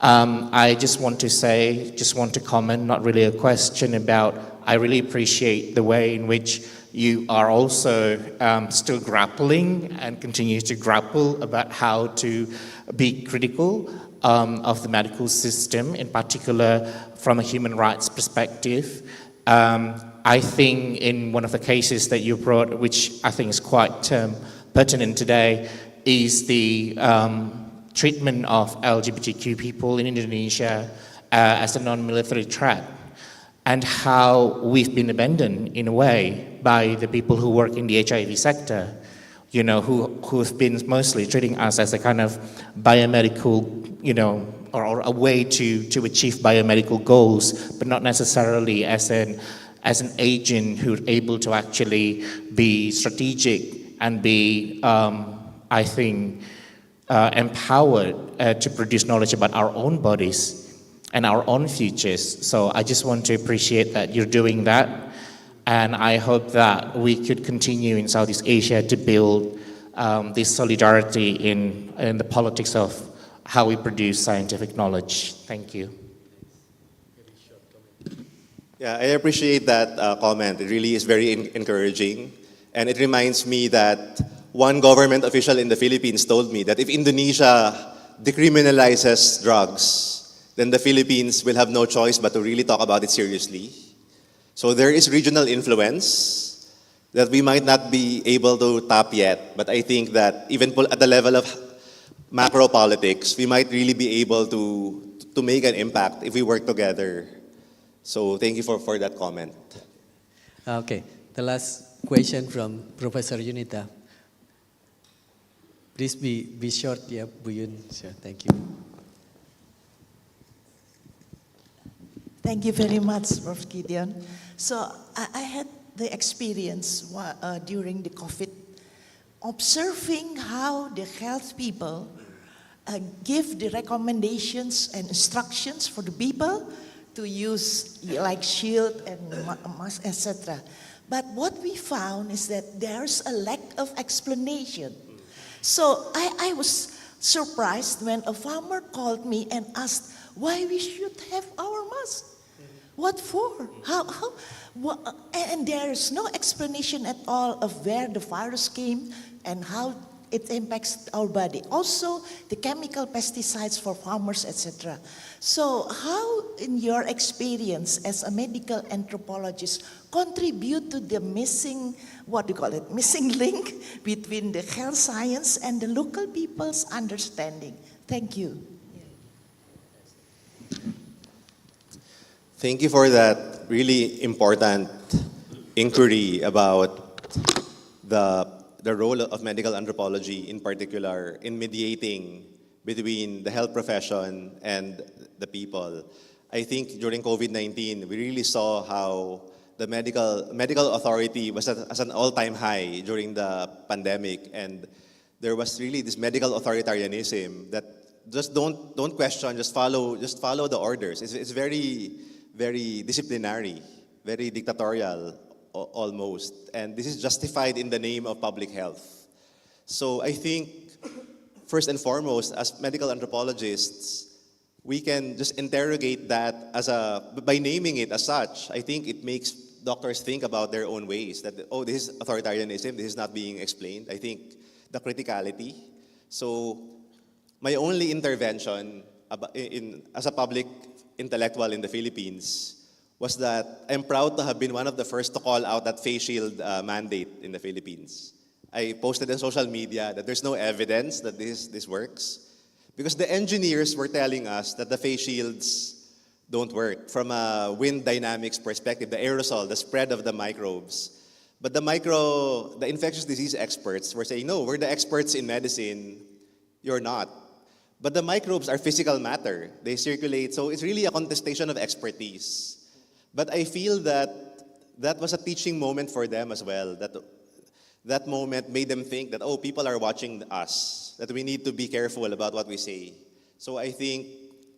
I just want to comment, not really a question, about I really appreciate the way in which you are also still grappling and continue to grapple about how to be critical of the medical system, in particular from a human rights perspective. I think in one of the cases that you brought, which I think is quite pertinent today, is the treatment of LGBTQ people in Indonesia as a non-military threat, and how we've been abandoned in a way by the people who work in the HIV sector, you know, who've been mostly treating us as a kind of biomedical, you know, or a way to achieve biomedical goals, but not necessarily as an agent who's able to actually be strategic and be, I think, empowered to produce knowledge about our own bodies and our own futures. So I just want to appreciate that you're doing that. And I hope that we could continue in Southeast Asia to build this solidarity in the politics of how we produce scientific knowledge. Thank you. Yeah, I appreciate that comment. It really is very encouraging. And it reminds me that one government official in the Philippines told me that if Indonesia decriminalizes drugs, then the Philippines will have no choice but to really talk about it seriously. So there is regional influence that we might not be able to tap yet, but I think that even at the level of macro politics, we might really be able to make an impact if we work together. So thank you for that comment. Okay, the last question from Professor Yunita. Please be short, yeah, Bu Yun. Sure, thank you. Thank you very much, Prof. Gideon. So I had the experience during the COVID, observing how the health people give the recommendations and instructions for the people to use like shield and mask, etc. But what we found is that there's a lack of explanation. So I was surprised when a farmer called me and asked why we should have our mask. What for? And there is no explanation at all of where the virus came and how it impacts our body. Also, the chemical pesticides for farmers, etc. So how, in your experience as a medical anthropologist, contribute to the missing, missing link between the health science and the local people's understanding? Thank you. Thank you for that really important inquiry about the role of medical anthropology, in particular, in mediating between the health profession and the people. I think during COVID-19, we really saw how the medical authority was at an all-time high during the pandemic, and there was really this medical authoritarianism that just don't question, just follow the orders. It's very disciplinary, very dictatorial almost, and this is justified in the name of public health. So I think, first and foremost, as medical anthropologists, we can just interrogate that by naming it as such. I think it makes doctors think about their own ways, that, oh, this is authoritarianism, this is not being explained. I think the criticality. So my only intervention as a public intellectual in the Philippines was that I'm proud to have been one of the first to call out that face shield mandate in the Philippines. I posted on social media that there's no evidence that this works, because the engineers were telling us that the face shields don't work from a wind dynamics perspective, the aerosol, the spread of the microbes. But the infectious disease experts were saying, no, we're the experts in medicine, you're not. But the microbes are physical matter. They circulate, so it's really a contestation of expertise. But I feel that was a teaching moment for them as well. That moment made them think that, oh, people are watching us, that we need to be careful about what we say. So I think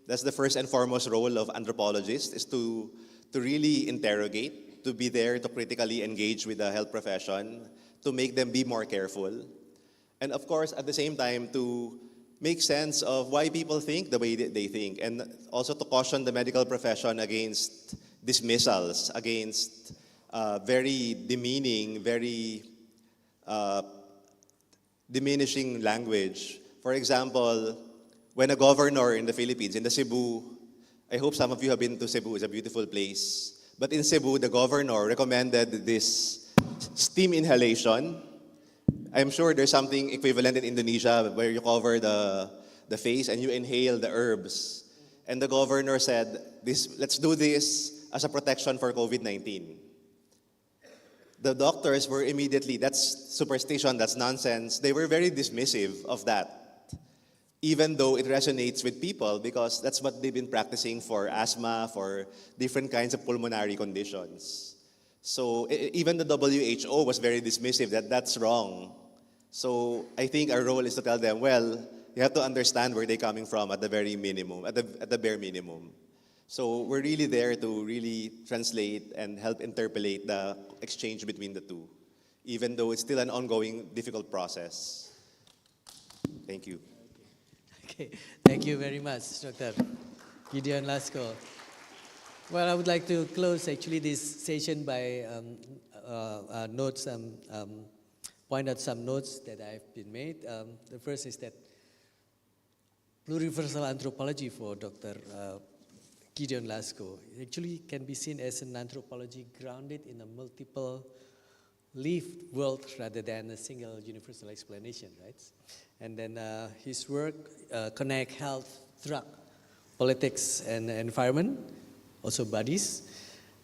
that's the first and foremost role of anthropologists, is to really interrogate, to be there to critically engage with the health profession, to make them be more careful. And of course, at the same time, to make sense of why people think the way they think, and also to caution the medical profession against dismissals, against very demeaning, very diminishing language. For example, when a governor in the Philippines, in the Cebu, I hope some of you have been to Cebu, it's a beautiful place. But in Cebu, the governor recommended this steam inhalation. I'm sure there's something equivalent in Indonesia where you cover the face and you inhale the herbs. And the governor said, let's do this as a protection for COVID-19. The doctors were immediately, that's superstition, that's nonsense. They were very dismissive of that, even though it resonates with people because that's what they've been practicing for asthma, for different kinds of pulmonary conditions. So even the WHO was very dismissive that that's wrong. So I think our role is to tell them, well, you have to understand where they're coming from at the very minimum, at the bare minimum. So we're really there to really translate and help interpolate the exchange between the two, even though it's still an ongoing, difficult process. Thank you. Okay, thank you very much, Dr. Gideon Lasco. Well, I would like to close actually this session by point out some notes that I've been made. The first is that pluriversal anthropology for Dr. Gideon Lasco actually can be seen as an anthropology grounded in a multiple lived world rather than a single universal explanation, right? And then his work connect health, drug, politics, and environment, also bodies.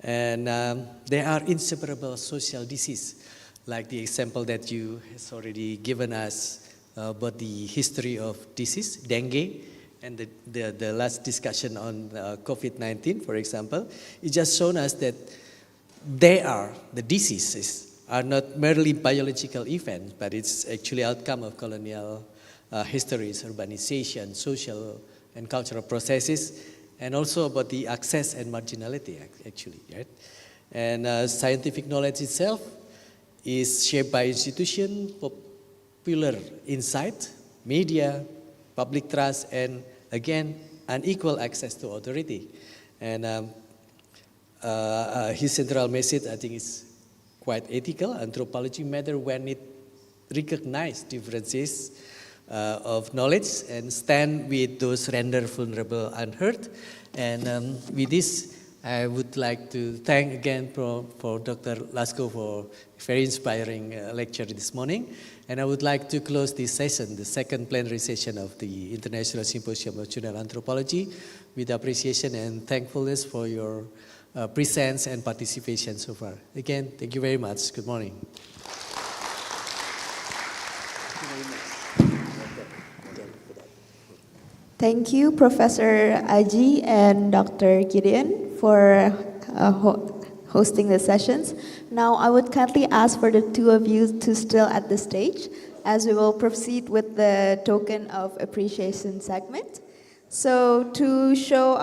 And there are inseparable social diseases, like the example that you has already given us about the history of disease, dengue, and the last discussion on COVID-19, for example. It just shown us that the diseases are not merely biological events, but it's actually outcome of colonial histories, urbanization, social and cultural processes, and also about the access and marginality, actually, right? And scientific knowledge itself is shaped by institution, popular insight, media, public trust, and again, unequal access to authority. And his central message, I think, is quite ethical. Anthropology matters when it recognizes differences of knowledge and stand with those rendered vulnerable unheard. And with this, I would like to thank again for Dr. Lasco for a very inspiring lecture this morning. And I would like to close this session, the second plenary session of the International Symposium of Jurnal Antropology, with appreciation and thankfulness for your presence and participation so far. Again, thank you very much. Good morning. Thank you, Professor Aji and Dr. Gideon, for hosting the sessions. Now, I would kindly ask for the two of you to still at the stage, as we will proceed with the token of appreciation segment. So, to show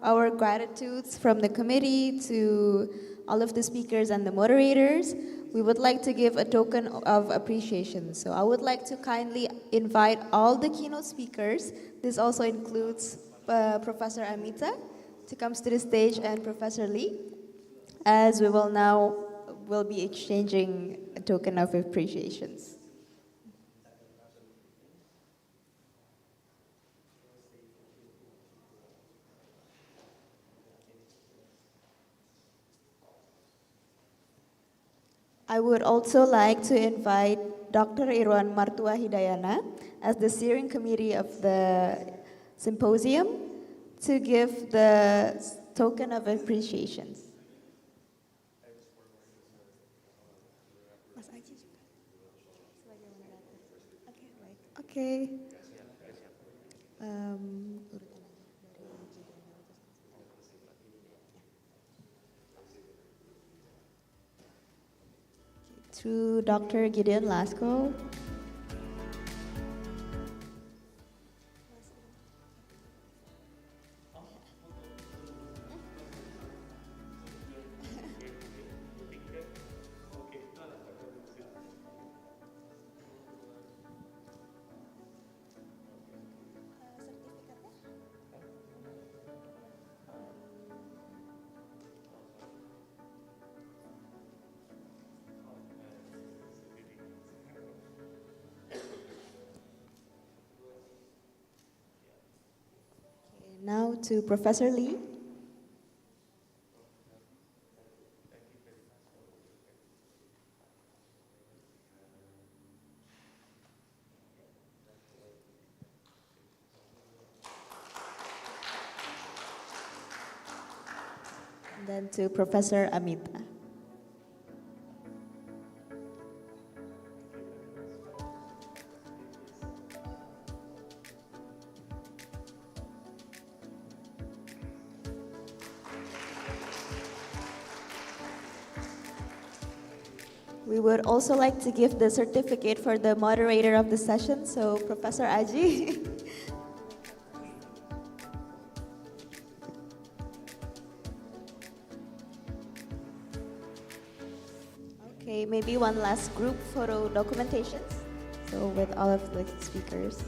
our gratitudes from the committee to all of the speakers and the moderators, we would like to give a token of appreciation. So I would like to kindly invite all the keynote speakers. This also includes Professor Amita to come to the stage and Professor Lee, as we will be exchanging a token of appreciations. I would also like to invite Dr. Irwan Martua Hidayana as the steering committee of the symposium to give the token of appreciation. Okay. To Dr. Gideon Lasco. Now to Professor Lee. And then to Professor Amita. We would also like to give the certificate for the moderator of the session, so Professor Aji. Okay, maybe one last group photo documentation. So with all of the speakers.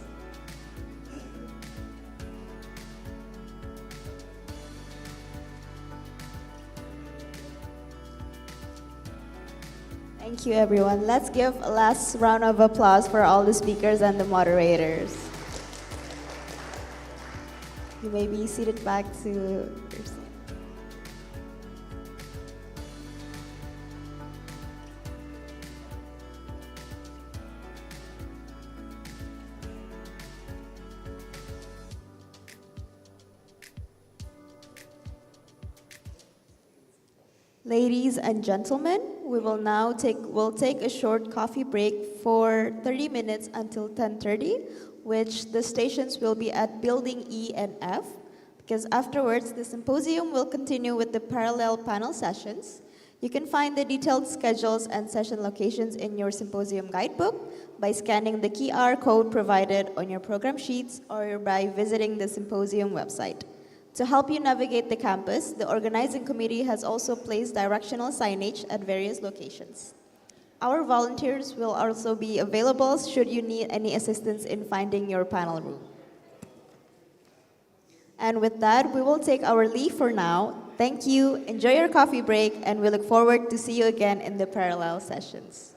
Thank you, everyone. Let's give a last round of applause for all the speakers and the moderators. You may be seated back to your seat. Ladies and gentlemen, we'll take a short coffee break for 30 minutes until 10:30, which the stations will be at Building E and F, because afterwards the symposium will continue with the parallel panel sessions. You can find the detailed schedules and session locations in your symposium guidebook by scanning the QR code provided on your program sheets or by visiting the symposium website. To help you navigate the campus, the organizing committee has also placed directional signage at various locations. Our volunteers will also be available should you need any assistance in finding your panel room. And with that, we will take our leave for now. Thank you, enjoy your coffee break, and we look forward to see you again in the parallel sessions.